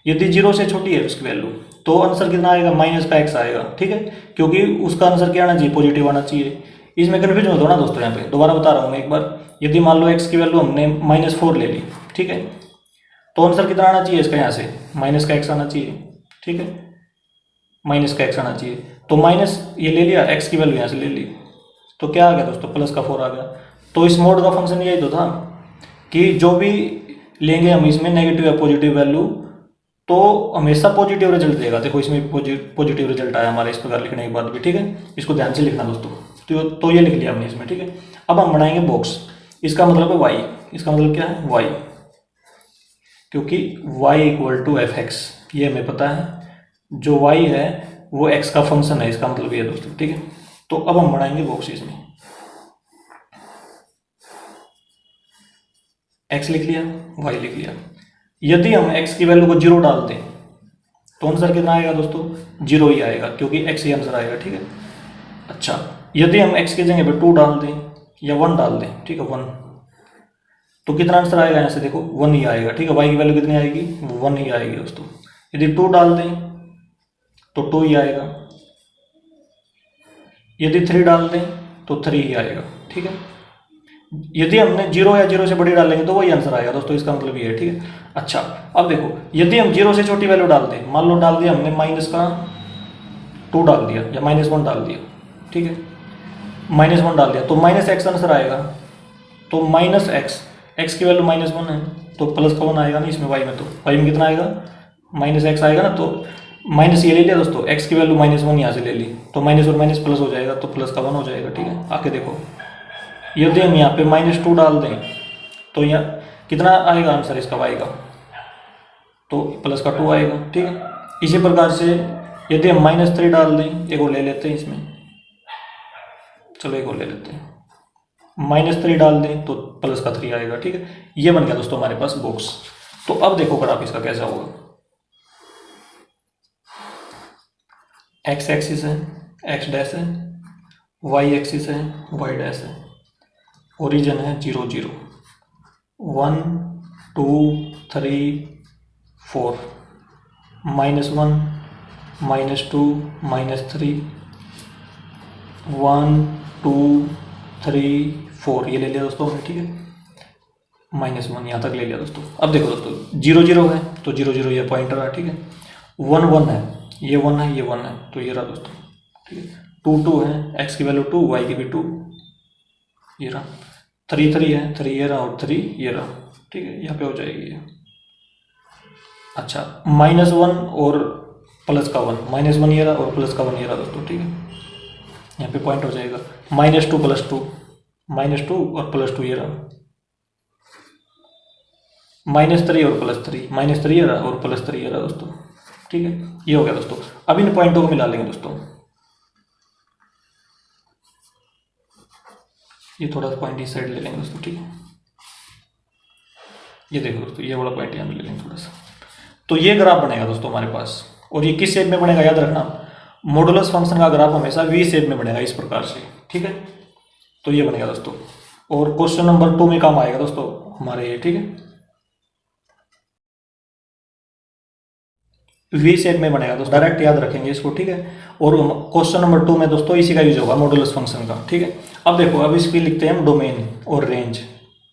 यदि 0 से छोटी है उसकी वैल्यू तो आंसर कितना आएगा, माइनस का x आएगा। ठीक है, क्योंकि उसका आंसर क्या आना चाहिए, पॉजिटिव आना चाहिए। इसमें कन्फ्यूजन होता है ना दोस्तों, यहाँ पे दोबारा बता रहा हूँ मैं एक बार। यदि मान लो x की वैल्यू हमने -4 ले ली, ठीक है, तो आंसर कितना आना चाहिए इसका, यहाँ से माइनस का x आना चाहिए। ठीक है, माइनस का x आना चाहिए, तो माइनस ये ले लिया, x की वैल्यू यहाँ से ले ली, तो क्या आ गया दोस्तों, +4 आ गया। तो इस मोड का फंक्शन यही तो था कि जो भी लेंगे हम इसमें नेगेटिव या पॉजिटिव वैल्यू, तो हमेशा पॉजिटिव रिजल्ट देगा। देखो इसमें पॉजिटिव रिजल्ट आया हमारा, इस प्रकार लिखने के बाद भी। ठीक है, इसको ध्यान से लिखना दोस्तों। तो ये लिख लिया हमने इसमें। ठीक है, अब हम बनाएंगे बॉक्स। इसका मतलब है y, इसका मतलब क्या है, y, क्योंकि y equal to f x, ये हमें पता है, जो y है वो x का फंक्शन है, इसका मतलब ये दोस्तों। ठीक है, तो अब हम बनाएंगे बॉक्स इसमें। x लिख लिया, y लिख लिया। यदि हम x की वैल्यू को 0 डाल दें तो आंसर कितना आएगा दोस्तों, 0 ही आएगा, क्योंकि x ही आंसर आएगा। ठीक है, अच्छा यदि हम x की जगह पे 2 डाल दें या 1 डाल दें, ठीक है 1, तो कितना आंसर आएगा, यहाँ से देखो 1 ही आएगा। ठीक है, y की वैल्यू कितनी आएगी, 1 ही आएगी दोस्तों। यदि 2 डाल दें तो 2 ही आएगा, यदि 3 डाल दें तो 3 ही आएगा, ठीक है। यदि हमने 0 या 0 से बड़ी डालेंगे तो वही आंसर आएगा दोस्तों, इसका मतलब ये है, ठीक है। अच्छा, अब देखो यदि हम 0 से छोटी वैल्यू डाल दें, मान लो डाल दिया हमने -2 डाल दिया या -1 डाल दिया, ठीक है, -1 डाल दिया तो -x आंसर आएगा। तो -x की वैल्यू -1 है तो प्लस का 1 आएगा नहीं इसमें, y में, तो y में कितना आएगा, -x आएगा ना। तो माइनस ये ले लिया दोस्तों, x की वैल्यू -1 यहाँ से ले ली तो माइनस और माइनस प्लस हो जाएगा, तो प्लस का 1 हो जाएगा, ठीक है। आके देखो यदि हम यहाँ पे -2 डाल दें तो यहाँ कितना आएगा आंसर इसका y का, तो प्लस का 2 आएगा, ठीक है। इसी प्रकार से यदि हम -3 डाल दें, एक और ले लेते हैं इसमें, चलो एक और ले लेते हैं, -3 डाल दें तो प्लस का 3 आएगा, ठीक है। ये बन गया दोस्तों हमारे पास बॉक्स। तो अब देखो ग्राफ इसका कैसा होगा, x एक्सिस है, x डैश है, y एक्सिस है, y डैश है, ओरिजिन है 0 0, 1 2 3 4, -1 -2 -3, 1 2 3 4 ये ले लिया दोस्तों हमने, ठीक है। -1 यहाँ तक ले लिया दोस्तों। अब देखो दोस्तों 0 0 है तो 0 0 ये पॉइंटर है, ठीक है। 1 1 है, ये 1 है, ये 1 है, तो ये रहा दोस्तों, ठीक है। 2 2 है, x की वैल्यू 2, y की भी 2, ये रहा। 3 3 है, 3 ये रहा और 3 ये रहा, ठीक है। यहाँ पे हो जाएगी ये। अच्छा, -1 और प्लस का 1, -1 ये रहा और प्लस का 1 ये रहा दोस्तों, ठीक है। यहाँ पे पॉइंट हो जाएगा -2 + 2, -2 और +2 ये रहा, -3 और +3, -3 ये रहा और +3 ये रहा दोस्तों, ठीक है। ये हो गया दोस्तों। अब इन पॉइंटों को मिला लेंगे दोस्तों, ये थोड़ा सा पॉइंट इस साइड ले लेंगे दोस्तों, ठीक है। ये देखो दोस्तों, ये वाला पॉइंट यहाँ पे ले लेंगे थोड़ा सा, तो ये ग्राफ बनेगा दोस्तों हमारे पास। और ये किस शेप में बनेगा याद रखना, मॉडुलस फंक्शन का ग्राफ हमेशा वी शेप में बनेगा, इस प्रकार से, ठीक है। तो ये बनेगा दोस्तों, और क्वेश्चन नंबर 2 में काम आएगा दोस्तों हमारे ये, ठीक है। वी शेप में बनेगा दोस्तों, डायरेक्ट याद रखेंगे इसको, ठीक है। और क्वेश्चन नंबर 2 में दोस्तों इसी का यूज होगा, मॉडुलस फंक्शन का, ठीक है। अब देखो, अब इसकी लिखते हैं हम डोमेन और रेंज,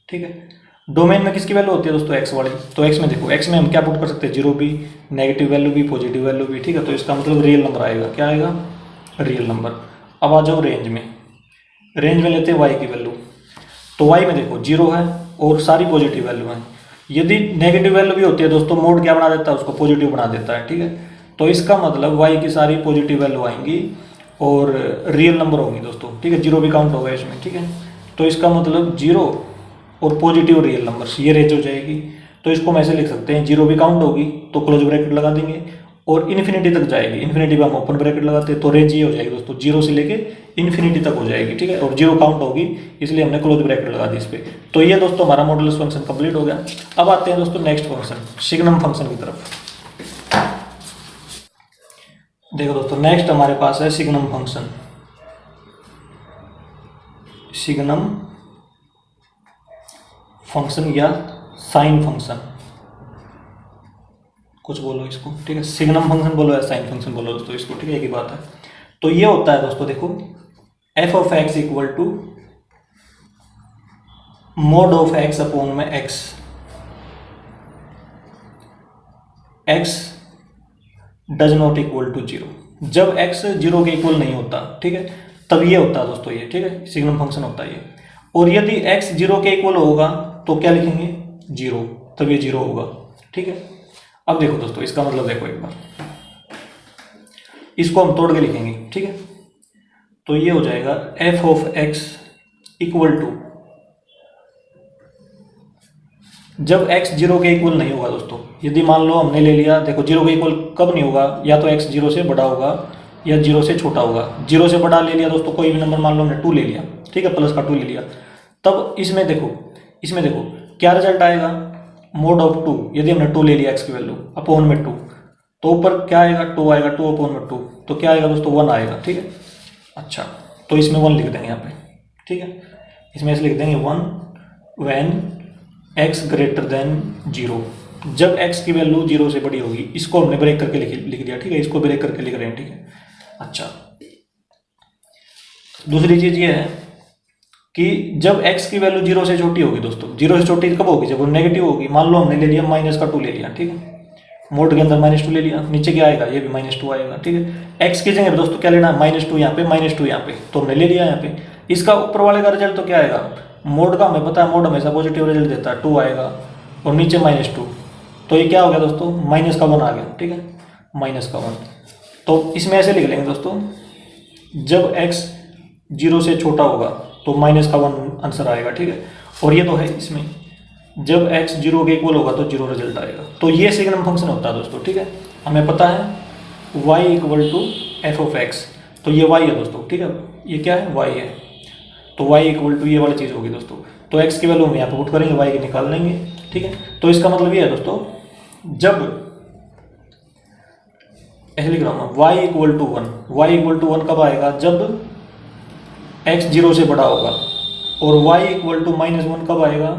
ठीक है। डोमेन में किसकी वैल्यू होती है दोस्तों, एक्स वाली। तो एक्स में देखो, एक्स में हम क्या पुट कर सकते हैं, 0 भी, नेगेटिव वैल्यू भी, पॉजिटिव वैल्यू भी, ठीक है। तो इसका मतलब रियल नंबर आएगा, क्या आएगा, रियल नंबर। अब आ जाओ रेंज में, रेंज में लेते हैं वाई की वैल्यू। तो वाई में देखो 0 है और सारी पॉजिटिव वैल्यू है। यदि नेगेटिव वैल्यू भी होती है दोस्तों, मोड क्या बना देता है, उसको पॉजिटिव बना देता है, ठीक है। तो इसका मतलब वाई की सारी पॉजिटिव वैल्यू आएंगी और रियल नंबर होंगी दोस्तों, ठीक है। 0 भी काउंट होगा इसमें, ठीक है। तो इसका मतलब 0 और पॉजिटिव रियल नंबर्स, ये रेंज हो जाएगी। तो इसको हम ऐसे लिख सकते हैं, 0 भी काउंट होगी तो क्लोज ब्रैकेट लगा देंगे और इन्फिनिटी तक जाएगी, इन्फिनिटी पे हम ओपन ब्रैकेट लगाते हैं, तो रेंज ये हो जाएगी दोस्तों, 0 से लेके इन्फिनिटी तक हो जाएगी, ठीक है। और 0 काउंट होगी इसलिए हमने क्लोज ब्रैकेट लगा दी इस पर। तो ये दोस्तों हमारा मॉडुलस फंक्शन कंप्लीट हो गया। अब आते हैं दोस्तों नेक्स्ट फंक्शन, सिग्नम फंक्शन की तरफ। देखो दोस्तों, नेक्स्ट हमारे पास है सिग्नम फंक्शन। सिग्नम फंक्शन या साइन फंक्शन, कुछ बोलो इसको, ठीक है। सिग्नम फंक्शन बोलो या साइन फंक्शन बोलो दोस्तों इसको, ठीक है, एक ही बात है। तो ये होता है दोस्तों, देखो f of x equal to mod of x upon में x, x does not equal to 0। जब x 0 के इक्वल नहीं होता, ठीक है, तब ये होता है दोस्तों, ये, ठीक है, सिग्नम फंक्शन होता है ये। और यदि x 0 के इक्वल होगा तो क्या लिखेंगे, 0, तब ये 0 होगा, ठीक है। अब देखो दोस्तों, इसका मतलब देखो एक बार, इसको हम तोड़ के लिखेंगे, ठीक है। तो ये हो जाएगा f of x equal to, जब x 0 के इक्वल नहीं होगा दोस्तों, यदि मान लो हमने ले लिया, देखो 0 के इक्वल कब नहीं होगा, या तो x 0 से बड़ा होगा या 0 से छोटा होगा। 0 से बड़ा ले लिया दोस्तों, कोई भी नंबर, मान लो हमने 2 ले लिया, ठीक है, प्लस का 2 ले लिया, तब इसमें देखो क्या रिजल्ट आएगा, मोड ऑफ 2। यदि हमने 2 ले लिया x की वैल्यू अपॉन में 2, तो ऊपर क्या आएगा, 2 आएगा, 2 अपॉन में 2, तो क्या आएगा दोस्तों, 1 आएगा, ठीक है। अच्छा, तो इसमें 1 लिख देंगे यहाँ पे, ठीक है, इसमें ऐसे लिख देंगे 1 व्हेन x ग्रेटर देन 0, जब x की वैल्यू 0 से बड़ी होगी। इसको हमने ब्रेक करके लिख दिया, ठीक है, इसको ब्रेक करके लिख रहे हैं, ठीक है। अच्छा, दूसरी चीज़ ये है कि जब x की वैल्यू 0 से छोटी होगी दोस्तों, 0 से छोटी कब होगी, जब वो नेगेटिव होगी। मान लो हमने ले लिया -2 ले लिया, ठीक है, मोड के अंदर -2 ले लिया, नीचे क्या आएगा, ये भी -2 आएगा, ठीक है। x की जगह पे दोस्तों क्या लेना है, -2 यहाँ पे, -2 यहाँ पे, तो हमने ले लिया यहाँ पे। इसका ऊपर वाले का रिजल्ट तो क्या आएगा, मोड का हमें पता है, मोड हमेशा पॉजिटिव रिजल्ट देता है, 2 आएगा, और नीचे -2, तो ये क्या हो गया दोस्तों, -1 आ गया, ठीक है, -1। तो इसमें ऐसे लिख लेंगे दोस्तों, जब x 0 से छोटा होगा तो -1 आंसर आएगा, ठीक है। और ये तो है इसमें, जब x 0 के इक्वल होगा तो 0 रिजल्ट आएगा। तो ये सिग्नम फंक्शन होता है दोस्तों, ठीक है। हमें पता है y = f(x), तो ये y है दोस्तों, ठीक है, ये क्या है, y है, तो y = ये वाली चीज़ होगी दोस्तों। तो x की वैल्यू हम यहाँ पे पुट करेंगे, y की निकाल लेंगे, ठीक है। तो इसका मतलब ये है दोस्तों, जब ऐसे लिख रहा हूँ y = 1 कब आएगा, जब x 0 से बड़ा होगा, और y = -1 कब आएगा,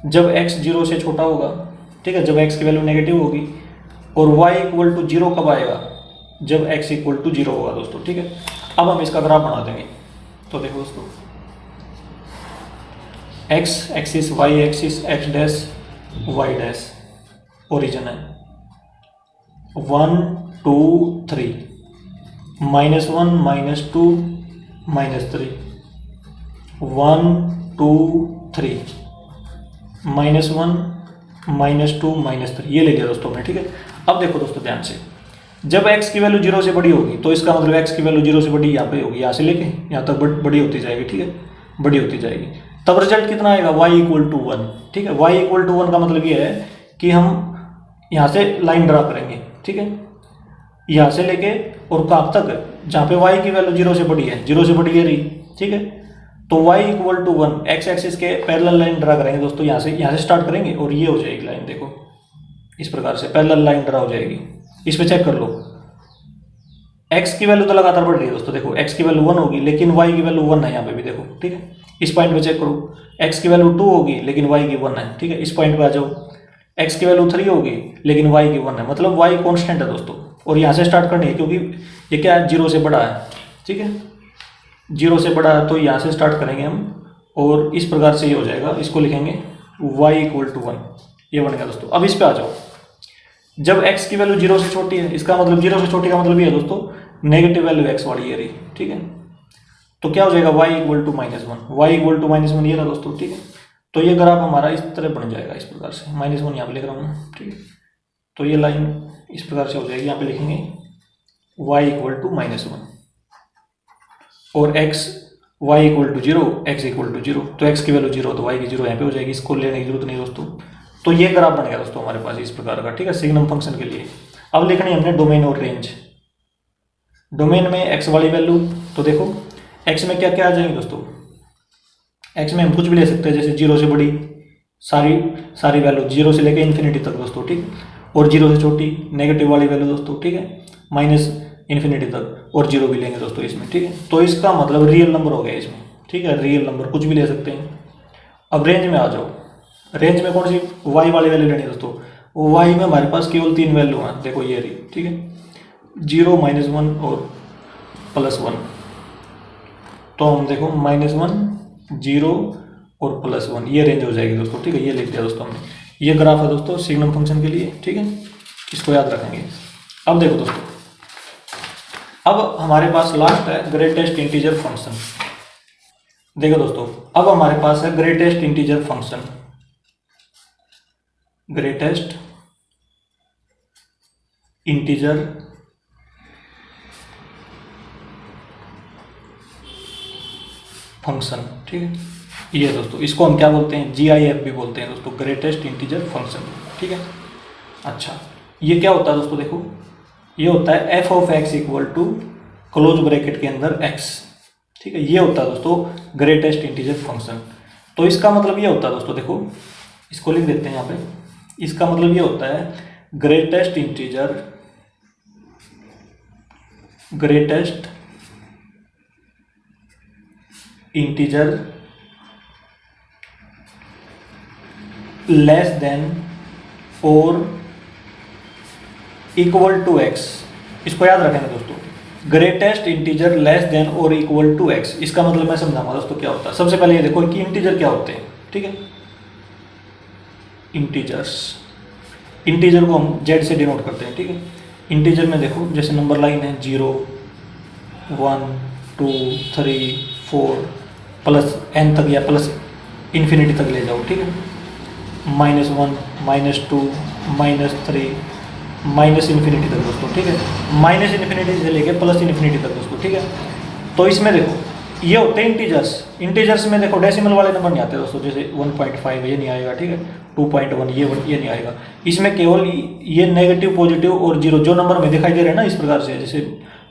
जब x 0 से छोटा होगा, ठीक है, जब x की वैल्यू नेगेटिव होगी। और y = 0 कब आएगा, जब x = 0 होगा दोस्तों, ठीक है। अब हम इसका ग्राफ बना देंगे, तो देखो दोस्तों, x axis, y axis, x dash, y dash, origin है 1 2 3, -1 -2 -3, 1 2 3, -1 -2 -3, ये ले लिया दोस्तों हमने, ठीक है। अब देखो दोस्तों ध्यान से, जब x की वैल्यू 0 से बड़ी होगी, तो इसका मतलब x की वैल्यू 0 से बड़ी यहाँ पे होगी, यहाँ से लेके यहाँ तक बड़ी होती जाएगी, ठीक है, बड़ी होती जाएगी। तब रिजल्ट कितना आएगा, y = 1, ठीक है। y = 1 का मतलब ये है कि हम यहाँ से लाइन ड्रा करेंगे, ठीक है, यहाँ से लेके और कहाँ तक, जहाँ पे y की वैल्यू 0 से बड़ी है, 0 से बड़ी है रही, ठीक है। तो y = 1, x एक्सिस के पैरेलल लाइन ड्रा करेंगे दोस्तों, यहाँ से स्टार्ट करेंगे, और ये हो जाएगी लाइन, देखो इस प्रकार से पैरेलल लाइन ड्रा हो जाएगी। इस पे चेक कर लो, x की वैल्यू तो लगातार बढ़ रही है दोस्तों, देखो x की वैल्यू 1 होगी, लेकिन y की वैल्यू 1 है यहाँ पे भी, देखो, ठीक है। इस पॉइंट पे चेक करो, x की वैल्यू 2 होगी, लेकिन y की 1 है, ठीक है। इस पॉइंट पे आ जाओ, x की वैल्यू 3 होगी, लेकिन y की 1 है, मतलब y कांस्टेंट है दोस्तों। और यहाँ से स्टार्ट करनी है, क्योंकि ये क्या है, 0 से बड़ा है, ठीक है, 0 से बड़ा है, तो यहाँ से स्टार्ट करेंगे हम, और इस प्रकार से ये हो जाएगा, इसको लिखेंगे y = 1, ये बन गया दोस्तों। अब इस पे आ जाओ, जब x की वैल्यू 0 से छोटी है, इसका मतलब 0 से छोटी का मतलब ये है दोस्तों, नेगेटिव वैल्यू x वाली ये रही, ठीक है। तो क्या हो जाएगा, y = -1, y = -1 ये रहा दोस्तों, ठीक है। तो ये ग्राफ हमारा इस तरह बन जाएगा, इस प्रकार से, -1 यहाँ पे लिख रहा हूँ, ठीक है। तो ये लाइन इस प्रकार से हो जाएगी, यहाँ पे लिखेंगे y = -1, और x y = 0, x = 0, तो x की वैल्यू 0 तो y की 0 यहाँ पे हो जाएगी, इसको लेने की जरूरत नहीं दोस्तों। तो ये ग्राफ बन गया दोस्तों हमारे पास इस प्रकार का, ठीक है, सिग्नम फंक्शन के लिए। अब लिखनी है हमने डोमेन और रेंज। डोमेन में x वाली वैल्यू, तो देखो x में क्या क्या आ जाएंगे दोस्तों, x में हम कुछ भी ले सकते हैं, जैसे 0 से बड़ी सारी वैल्यू, 0 से लेकर इन्फिनिटी तक दोस्तों, ठीक, और 0 से छोटी नेगेटिव वाली वैल्यू दोस्तों, ठीक है, -∞ तक, और 0 भी लेंगे दोस्तों इसमें, ठीक है। तो इसका मतलब रियल नंबर हो गया इसमें, ठीक है, रियल नंबर कुछ भी ले सकते हैं। अब रेंज में आ जाओ, रेंज में कौन सी, y वाली वैल्यू लेनी है दोस्तों। y में हमारे पास केवल 3 वैल्यू हैं, देखो ये रही, ठीक है, 0 -1 और +1। तो हम देखो -1 0 और +1, ये रेंज हो जाएगी दोस्तों, ठीक है, ये लिख दिया दोस्तों हमने। ये ग्राफ है दोस्तों सिग्नम फंक्शन के लिए, ठीक है, इसको याद रखेंगे। अब देखो दोस्तों, अब हमारे पास लास्ट है ग्रेटेस्ट इंटीजर फंक्शन। देखो दोस्तों, अब हमारे पास है greatest integer function, greatest integer function, ठीक है, ये दोस्तों, इसको हम क्या बोलते हैं, GIF भी बोलते हैं दोस्तों, ग्रेटेस्ट इंटीजर फंक्शन, ठीक है। अच्छा, ये क्या होता है दोस्तों, देखो ये होता है f(x) = क्लोज ब्रैकेट के अंदर x, ठीक है, ये होता है दोस्तों ग्रेटेस्ट इंटीजर फंक्शन। तो इसका मतलब ये होता है दोस्तों, देखो इसको लिख देते हैं यहाँ पे, इसका मतलब ये होता है ग्रेटेस्ट इंटीजर लेस देन और इक्वल टू x। इसको याद रखेंगे दोस्तों, ग्रेटेस्ट इंटीजर लेस देन और इक्वल टू एक्स। इसका मतलब मैं समझाऊंगा दोस्तों क्या होता है। सबसे पहले ये देखो कि इंटीजर क्या होते हैं, ठीक है। इंटीजर को हम जेड से डिनोट करते हैं, ठीक है। इंटीजर में देखो जैसे नंबर लाइन है 0 1 2 3 4 प्लस n तक या प्लस इन्फिनिटी तक ले जाओ, ठीक है। -1 -2 -3 माइनस इन्फिनिटी तक दोस्तों, ठीक है। माइनस इन्फिनिटी से लेके प्लस इन्फिनिटी तक दोस्तों, ठीक है। तो इसमें देखो ये होते हैं इंटीजर्स में देखो डेसिमल वाले नंबर नहीं आते दोस्तों, जैसे 1.5 ये नहीं आएगा, ठीक है। 2.1 ये नहीं आएगा। इसमें केवल ये नेगेटिव पॉजिटिव और जीरो जो नंबर में दिखाई दे रहे हैं ना इस प्रकार से, जैसे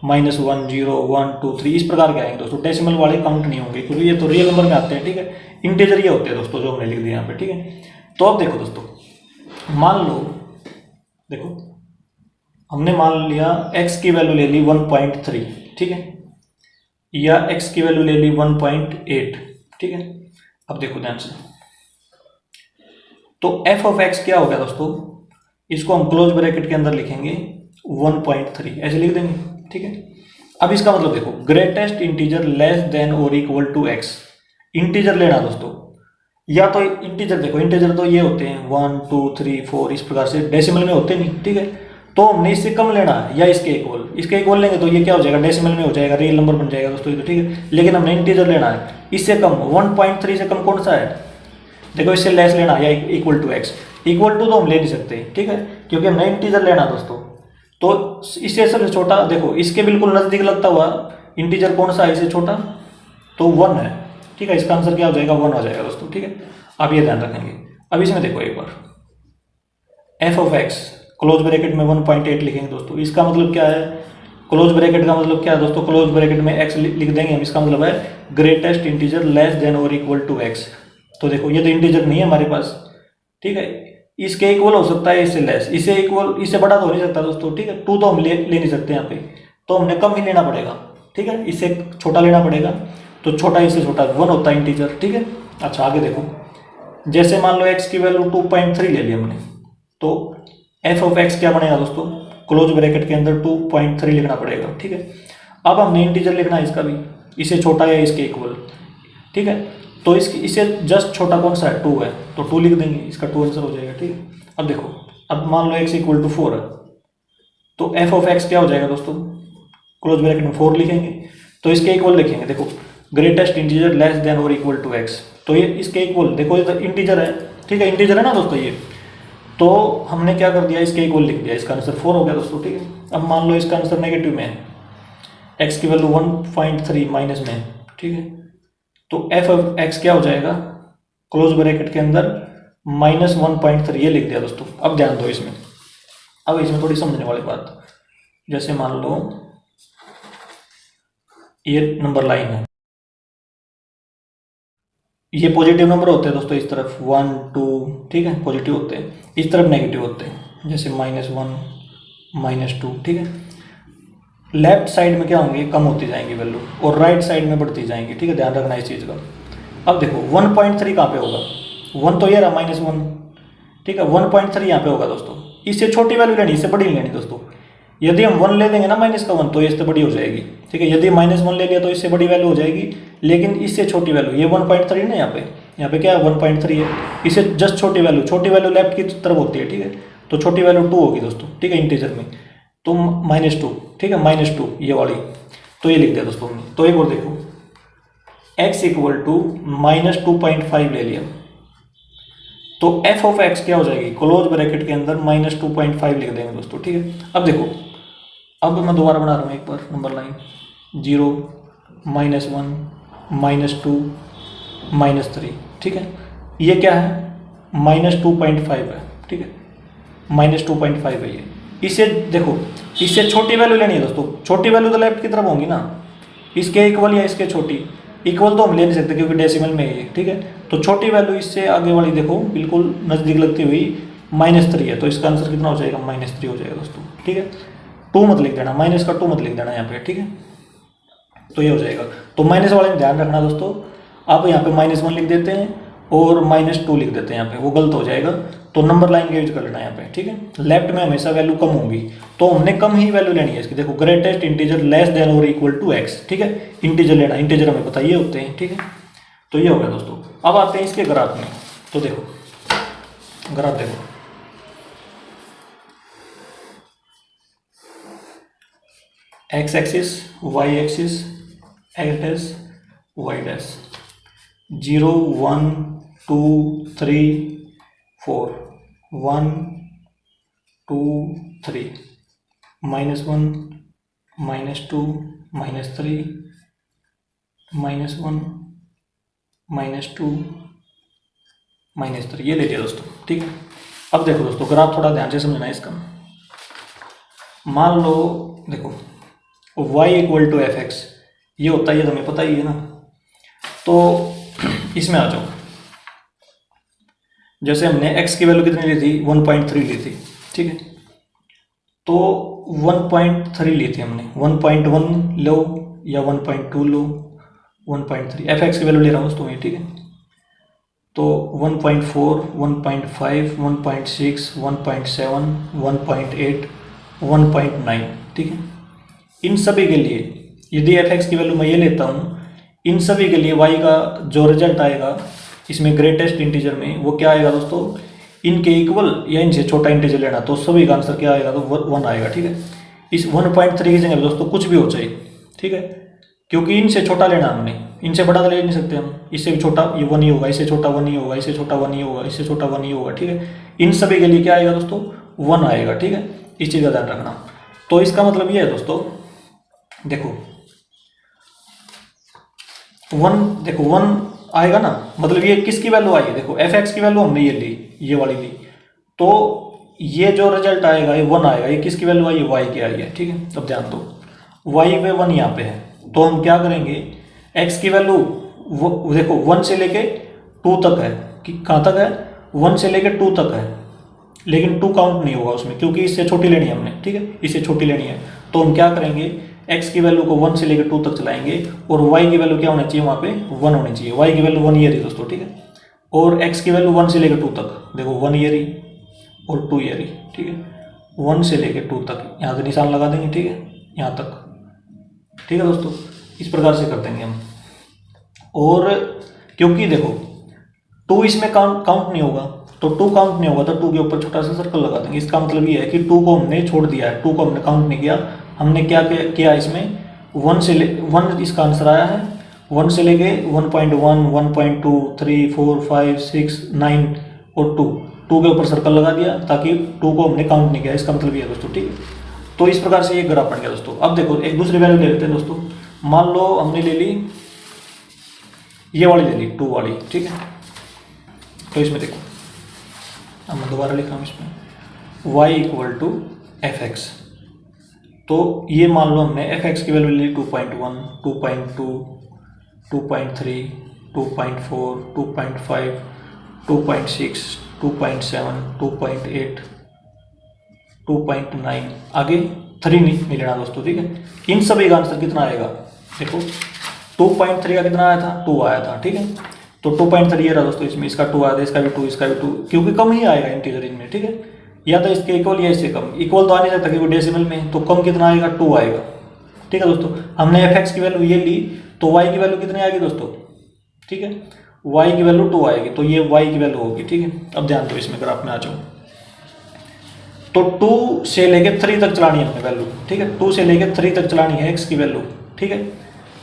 -1 0 1 2 3 इस प्रकार के आएंगे दोस्तों। डेसिमल वाले काउंट नहीं होंगे क्योंकि ये तो रियल नंबर में आते हैं, ठीक है। इंटीजर ये होते हैं दोस्तों जो हमने लिख दिया यहाँ पे, ठीक है। तो अब देखो दोस्तों, मान लो देखो हमने मान लिया x की वैल्यू ले ली 1.3, ठीक है, या x की वैल्यू ले ली 1.8, ठीक है। अब देखो ध्यान से, तो f ऑफ x क्या हो गया दोस्तों, इसको हम क्लोज ब्रैकेट के अंदर लिखेंगे 1.3 ऐसे लिख देंगे, ठीक है। अब इसका मतलब देखो ग्रेटेस्ट इंटीजर लेस देन और इक्वल टू x। इंटीजर लेना दोस्तों, या तो इंटीजर देखो, इंटीजर तो ये होते हैं 1 2 3 4 इस प्रकार से, डेसिमल में होते नहीं, ठीक है। तो हमने इससे कम लेना है या इसके इक्वल लेंगे तो ये क्या हो जाएगा, डेसिमल में हो जाएगा, रियल नंबर बन जाएगा दोस्तों, ये तो ठीक है। लेकिन हमने इंटीजर लेना है, इससे कम 1.3 से कम कौन सा है, देखो इससे लेस लेना या equal to x. Equal to तो हम ले नहीं सकते, ठीक है, क्योंकि हमने इंटीजर लेना दोस्तों। तो इससे सबसे छोटा देखो, इसके बिल्कुल नज़दीक लगता हुआ इंटीजर कौन सा है इससे छोटा, तो 1 है, ठीक है। इसका आंसर क्या हो जाएगा, 1 हो जाएगा दोस्तों, ठीक है। आप ये ध्यान रखेंगे। अब इसमें देखो एक बार F of X close bracket में 1.8 लिखेंगे दोस्तों। इसका मतलब क्या है, क्लोज ब्रैकेट का मतलब क्या है दोस्तों, क्लोज ब्रैकेट में x लिख देंगे हम। इसका मतलब है ग्रेटेस्ट इंटीजर लेस देन और इक्वल टू x। तो देखो ये तो इंटीजर नहीं है हमारे पास, ठीक है। इसके इक्वल हो सकता है, इससे लेस, इससे इक्वल, इससे बड़ा तो हो नहीं सकता दोस्तों, ठीक है। 2 तो हम ले नहीं सकते यहाँ पे, तो हमने कम ही लेना पड़ेगा, ठीक है। इससे छोटा लेना पड़ेगा, तो छोटा इससे छोटा 1 होता है इंटीजर, ठीक है। अच्छा आगे देखो, जैसे मान लो x की वैल्यू 2.3 ले ली हमने, तो f ऑफ x क्या बनेगा दोस्तों, क्लोज ब्रैकेट के अंदर 2.3 लिखना पड़ेगा, ठीक है। अब हमने इंटीजर लिखना है इसका भी, इससे छोटा या इसके इक्वल, ठीक है। तो इससे जस्ट छोटा कौन सा है, 2 है, तो 2 लिख देंगे, इसका 2 आंसर हो जाएगा, ठीक है। अब देखो, अब मान लो x इक्वल टू 4 है, तो f ऑफ x क्या हो जाएगा दोस्तों, क्लोज ब्रैकेट में 4 लिखेंगे, तो इसके इक्वल लिखेंगे। देखो ग्रेटेस्ट इंटीजर लेस देन और इक्वल टू x, तो ये इसके इक्वल, देखो ये तो इंटीजर है, ठीक है, इंटीजर है ना दोस्तों ये, तो हमने क्या कर दिया, इसके इक्वल लिख दिया, इसका आंसर 4 हो गया दोस्तों, ठीक है। अब मान लो इसका आंसर नेगेटिव में है, x की वैल्यू 1.3 माइनस में है, ठीक है। तो f ऑफ x क्या हो जाएगा, क्लोज ब्रैकेट के अंदर -1.3 ये लिख दिया दोस्तों। अब ध्यान दो इसमें, अब इसमें थोड़ी समझने वाली बात, जैसे मान लो ये नंबर लाइन है, ये पॉजिटिव नंबर होते हैं दोस्तों, इस तरफ 1 2, ठीक है, पॉजिटिव होते हैं, इस तरफ नेगेटिव होते हैं, जैसे -1 -2, ठीक है। लेफ्ट साइड में क्या होंगे, कम होती जाएंगी वैल्यू, और राइट साइड में बढ़ती जाएंगी, ठीक है, ध्यान रखना इस चीज़ का। अब देखो 1.3 कहाँ पे होगा, 1 तो ये रहा -1, ठीक है, 1.3 यहाँ पे होगा दोस्तों। इससे छोटी वैल्यू लेनी, इससे बड़ी नहीं लेनी दोस्तों। यदि हम 1 ले देंगे ना -1, तो इससे बड़ी हो जाएगी, ठीक है। यदि -1 ले लिया तो इससे बड़ी वैल्यू हो जाएगी, लेकिन इससे छोटी वैल्यू, ये 1.3 ना, यहाँ पे क्या है 1.3 है, इससे जस्ट छोटी वैल्यू लेफ्ट की तरफ होती है, ठीक है। तो छोटी वैल्यू 2 होगी दोस्तों, ठीक है, इंटीजर में, तो -2, ठीक है, -2 ये वाली, तो ये लिख दिया दोस्तों हमने। तो एक और देखो, x इक्वल टू -2.5 ले लिया, तो f ऑफ x क्या हो जाएगी, क्लोज ब्रैकेट के अंदर -2.5 लिख देंगे दोस्तों, ठीक है। अब देखो, अब मैं दोबारा बना रहा हूँ एक बार नंबर लाइन, 0 -1 -2 -3, ठीक है। ये क्या है, -2.5 है, ठीक है, -2.5 है ये। इससे देखो, इससे छोटी वैल्यू लेनी है दोस्तों, छोटी वैल्यू तो लेफ्ट की तरफ होंगी ना, इसके इक्वल या इसके छोटी, इक्वल तो हम ले नहीं सकते क्योंकि डेसिमल में है, ठीक है। तो छोटी वैल्यू इससे आगे वाली देखो बिल्कुल नज़दीक लगती हुई -3 है, तो इसका आंसर कितना हो जाएगा, -3 हो जाएगा दोस्तों, ठीक है। 2 मत लिख देना, माइनस का 2 मत लिख देना यहाँ पे, ठीक है। तो ये हो जाएगा, तो माइनस वाले में ध्यान रखना दोस्तों। आप यहाँ पे -1 लिख देते हैं और -2 लिख देते हैं यहाँ पे, वो गलत हो जाएगा। तो नंबर लाइन का यूज कर लेना है यहाँ पे, ठीक है। लेफ्ट में हमेशा वैल्यू कम होगी, तो हमने कम ही वैल्यू लेनी है इसकी। देखो ग्रेटेस्ट इंटीजर लेस देन और इक्वल टू एक्स, ठीक है। इंटीजर लेना, इंटीजर हमें पता ये होते हैं, ठीक है। तो ये हो गया दोस्तों। अब आते हैं इसके ग्राफ में। तो देखो ग्राफ देखो, x axis, y axis, x dash, y dash, 0 1 2 3 4, 1 2 3, -1 -2 -3 -1 -2 -3, ये ले लिया दोस्तों, ठीक है। अब देखो दोस्तों ग्राफ थोड़ा ध्यान से समझना है इसका। मान लो देखो y equal to f x, ये होता है, ये तुम्हें पता ही है ना। तो इसमें आ जाओ, जैसे हमने x की वैल्यू कितनी ली थी, 1.3 ली थी, ठीक है। तो 1.3 ली थी हमने, 1.1 लो या 1.2 लो, 1.3 एफ एक्स की वैल्यू ले रहा हूँ दोस्तों ये, ठीक है। तो 1.4 1.5 1.6 1.7 1.8 1.9, ठीक है। इन सभी के लिए यदि एफ एक्स की वैल्यू मैं ये लेता हूँ, इन सभी के लिए y का जो रिजल्ट आएगा इसमें ग्रेटेस्ट इंटीजर में, वो क्या आएगा दोस्तों, इनके इक्वल या इनसे छोटा इंटीजर लेना। तो सभी का आंसर क्या आएगा, तो 1 आएगा, ठीक है। इस 1.3 की जगह दोस्तों कुछ भी हो चाहिए, ठीक है, क्योंकि इनसे छोटा लेना हमने, इनसे बड़ा तो ले नहीं सकते हम। इससे भी छोटा ये 1 ही होगा, इससे छोटा 1 ही होगा, इससे छोटा 1 ही होगा, इससे छोटा 1 ही होगा, ठीक है। इन सभी के लिए क्या आएगा दोस्तों, 1 आएगा, ठीक है। इस चीज़ का ध्यान रखना। तो इसका मतलब ये है दोस्तों, देखो 1, देखो 1 आएगा ना, मतलब ये किसकी वैल्यू आई है, देखो एफ एक्स की वैल्यू हमने ये ली, ये वाली ली, तो ये जो रिजल्ट आएगा ये 1 आएगा। ये किसकी वैल्यू आई है, वाई की आई है, ठीक है। अब ध्यान दो, वाई पे 1 यहाँ पे है, तो हम क्या करेंगे, एक्स की वैल्यू वो देखो 1 से लेके 2 तक है, कि कहाँ तक है, 1 से लेके 2 तक है, लेकिन 2 काउंट नहीं होगा उसमें, क्योंकि इससे छोटी लेनी है हमने, ठीक है, इससे छोटी लेनी है। तो हम क्या करेंगे, x की वैल्यू को 1 से लेकर 2 तक चलाएंगे, और y की वैल्यू क्या होना चाहिए, वहाँ पे 1 होनी चाहिए। y की वैल्यू 1 ईयर ही दोस्तों, ठीक है। और x की वैल्यू 1 से लेकर 2 तक, देखो 1 ईयर ही और 2 ईयर ही, ठीक है। 1 से लेकर 2 तक यहाँ से निशान लगा देंगे, ठीक है, यहाँ तक, ठीक है दोस्तों। इस प्रकार से कर देंगे हम। और क्योंकि देखो 2 इसमें काउंट नहीं होगा, तो 2 काउंट नहीं होगा, तो 2 के ऊपर छोटा सा सर्कल लगा देंगे। इसका मतलब ये है कि 2 को हमने छोड़ दिया है, 2 को हमने काउंट नहीं किया। हमने क्या किया इसमें, 1 इसका आंसर आया है, 1 से लेके 1.1 1.2 3 4 5 6 9 और 2 के ऊपर सर्कल लगा दिया, ताकि 2 को हमने काउंट नहीं किया। इसका मतलब ये है दोस्तों, ठीक है। तो इस प्रकार से ये ग्राफ बन गया दोस्तों। अब देखो एक दूसरी वैल्यू ले लेते हैं दोस्तों। मान लो हमने ले ली ये वाली, ले ली 2 वाली, ठीक है। तो इसमें देखो, अब मैं दोबारा लिखा हूँ इसमें, y equal to f x. तो ये मान लो हमने एफ एक्स की वैल्यू ली 2.1 2.2 2.3 2.4 2.5 2.6 2.7 2.8 2.9, आगे 3 नहीं लेना दोस्तों, ठीक है। इन सभी का आंसर कितना आएगा, देखो 2.3 का कितना आया था, 2 आया था, ठीक है। तो 2.3 ये रहा दोस्तों, इसमें इसका 2 आया था, इसका भी 2, इसका भी 2, क्योंकि कम ही आएगा इंटीजर इनमें, ठीक है। या तो इसके इक्वल या इससे कम, इक्वल तो आ नहीं सकता क्योंकि डेसिमल में, तो कम कितना आएगा, 2 आएगा, ठीक है दोस्तों। हमने एफ एक्स की वैल्यू ये ली, तो वाई की वैल्यू कितनी आएगी दोस्तों, ठीक है, वाई की वैल्यू 2 आएगी, तो ये वाई की वैल्यू होगी, ठीक है। अब ध्यान दो इसमें ग्राफ में आ जाओ, तो 2 से लेके 3 तक चलानी है अपनी वैल्यू, ठीक है। 2 से लेके 3 तक चलानी है एक्स की वैल्यू, ठीक है।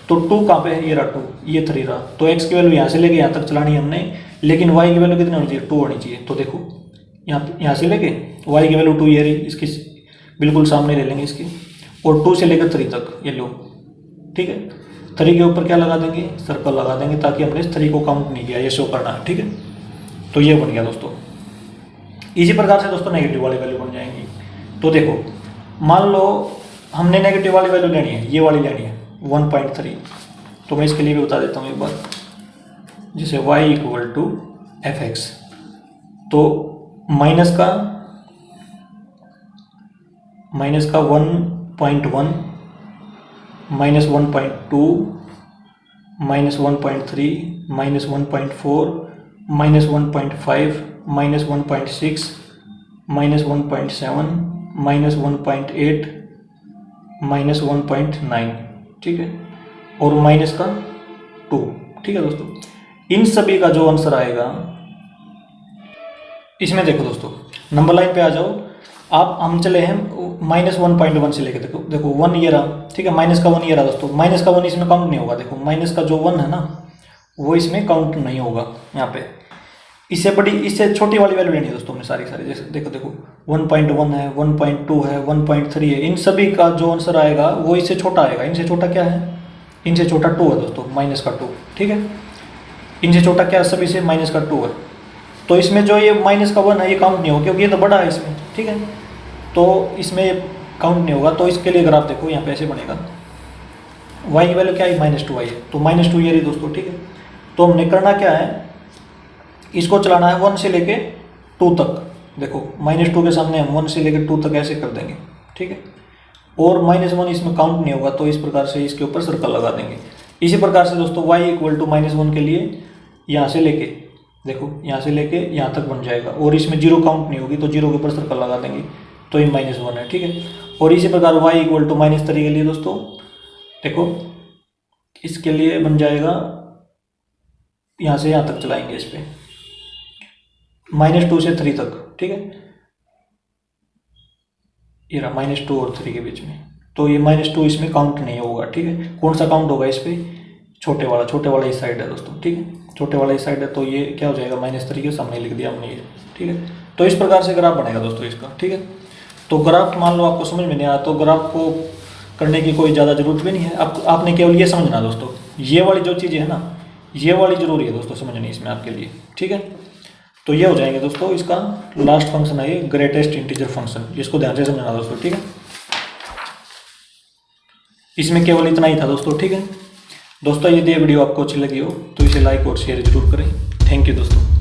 तो 2 कहाँ पे है, ये रहा 2, ये 3 रहा, तो एक्स की वैल्यू यहाँ से लेके यहाँ तक चलानी है हमने, लेकिन वाई की वैल्यू कितनी होनी चाहिए, 2 होनी चाहिए। तो देखो यहाँ से लेके वाई की वैल्यू 2 ये रही, इसकी बिल्कुल सामने ले लेंगे इसकी, और 2 से लेकर 3 तक ये लो, ठीक है। 3 के ऊपर क्या लगा देंगे, सर्कल लगा देंगे, ताकि हमने इस 3 को काउंट नहीं किया, ये शो करना है, ठीक है। तो ये बन गया दोस्तों। इसी प्रकार से दोस्तों नेगेटिव वाली वैल्यू बन जाएंगी। तो देखो मान लो हमने नेगेटिव वाली वैल्यू लेनी है, ये वाली लेनी है 1.3, तो मैं इसके लिए भी बता देता हूँ एक बार, जैसे y equal to f x, तो माइनस का 1.1 -1.2 -1.3 -1.4 -1.5, -1.6, -1.7, -1.8, -1.9, ठीक है, और माइनस का 2, ठीक है दोस्तों। इन सभी का जो आंसर आएगा इसमें देखो दोस्तों, नंबर लाइन पे आ जाओ आप। हम चले हैं -1.1 से लेके, देखो 1 ये रहा, ठीक है, माइनस का 1 ये रहा दोस्तों। माइनस का 1 इसमें काउंट नहीं होगा, देखो माइनस का जो 1 है ना वो इसमें काउंट नहीं होगा यहाँ पे। इससे छोटी वाली वैल्यू लेनी है दोस्तों हमने सारी, जैसे देखो 1.1 है, 1.2 है, 1.3 है, इन सभी का जो आंसर आएगा वो इससे छोटा आएगा। इनसे छोटा क्या है? इनसे छोटा 2 है दोस्तों, माइनस का 2, ठीक है। इनसे छोटा क्या है? सभी से माइनस का 2 है। तो इसमें जो ये माइनस का 1 है ये काउंट नहीं होगा, क्योंकि ये तो बड़ा है इसमें, ठीक है, तो इसमें काउंट नहीं होगा। तो इसके लिए अगर आप देखो यहाँ पे ऐसे बनेगा, y की वैल्यू क्या है? -2 है, तो -2 ये रही दोस्तों, ठीक है। तो हमने करना क्या है, इसको चलाना है 1 से लेके 2 तक। देखो -2 के सामने हम 1 से लेके 2 तक ऐसे कर देंगे, ठीक है, और -1 इसमें काउंट नहीं होगा, तो इस प्रकार से इसके ऊपर सर्कल लगा देंगे। इसी प्रकार से दोस्तों y = -1 के लिए यहाँ से लेके, देखो यहाँ से लेके यहाँ तक बन जाएगा, और इसमें 0 काउंट नहीं होगी, तो 0 के ऊपर सर्कल लगा देंगे, तो ये -1 है, ठीक है। और इसी प्रकार y = -3 के लिए दोस्तों देखो इसके लिए बन जाएगा, यहाँ से यहाँ तक चलाएंगे इस पर, -2 से 3 तक, ठीक है, ये रहा -2 और 3 के बीच में, तो ये -2 इसमें काउंट नहीं होगा, ठीक है। कौन सा काउंट होगा इस पर? छोटे वाला इस साइड है दोस्तों, ठीक है, छोटे वाला इस साइड है, तो ये क्या हो जाएगा? -3 के सामने लिख दिया हमने ये, ठीक है। तो इस प्रकार से ग्राफ बनेगा दोस्तों इसका, ठीक है। तो ग्राफ मान लो आपको समझ में नहीं आया, तो ग्राफ को करने की कोई ज़्यादा जरूरत भी नहीं है, आपने केवल ये समझना दोस्तों, ये वाली जो चीज़ है ना, ये वाली जरूरी है दोस्तों समझनी इसमें आपके लिए, ठीक है। तो ये हो जाएंगे दोस्तों, इसका लास्ट फंक्शन है ये ग्रेटेस्ट इंटीजर फंक्शन, इसको ध्यान से समझना दोस्तों, ठीक है। इसमें केवल इतना ही था दोस्तों, ठीक है। दोस्तों यदि ये वीडियो आपको अच्छी लगी हो तो इसे लाइक और शेयर जरूर करें। थैंक यू दोस्तों।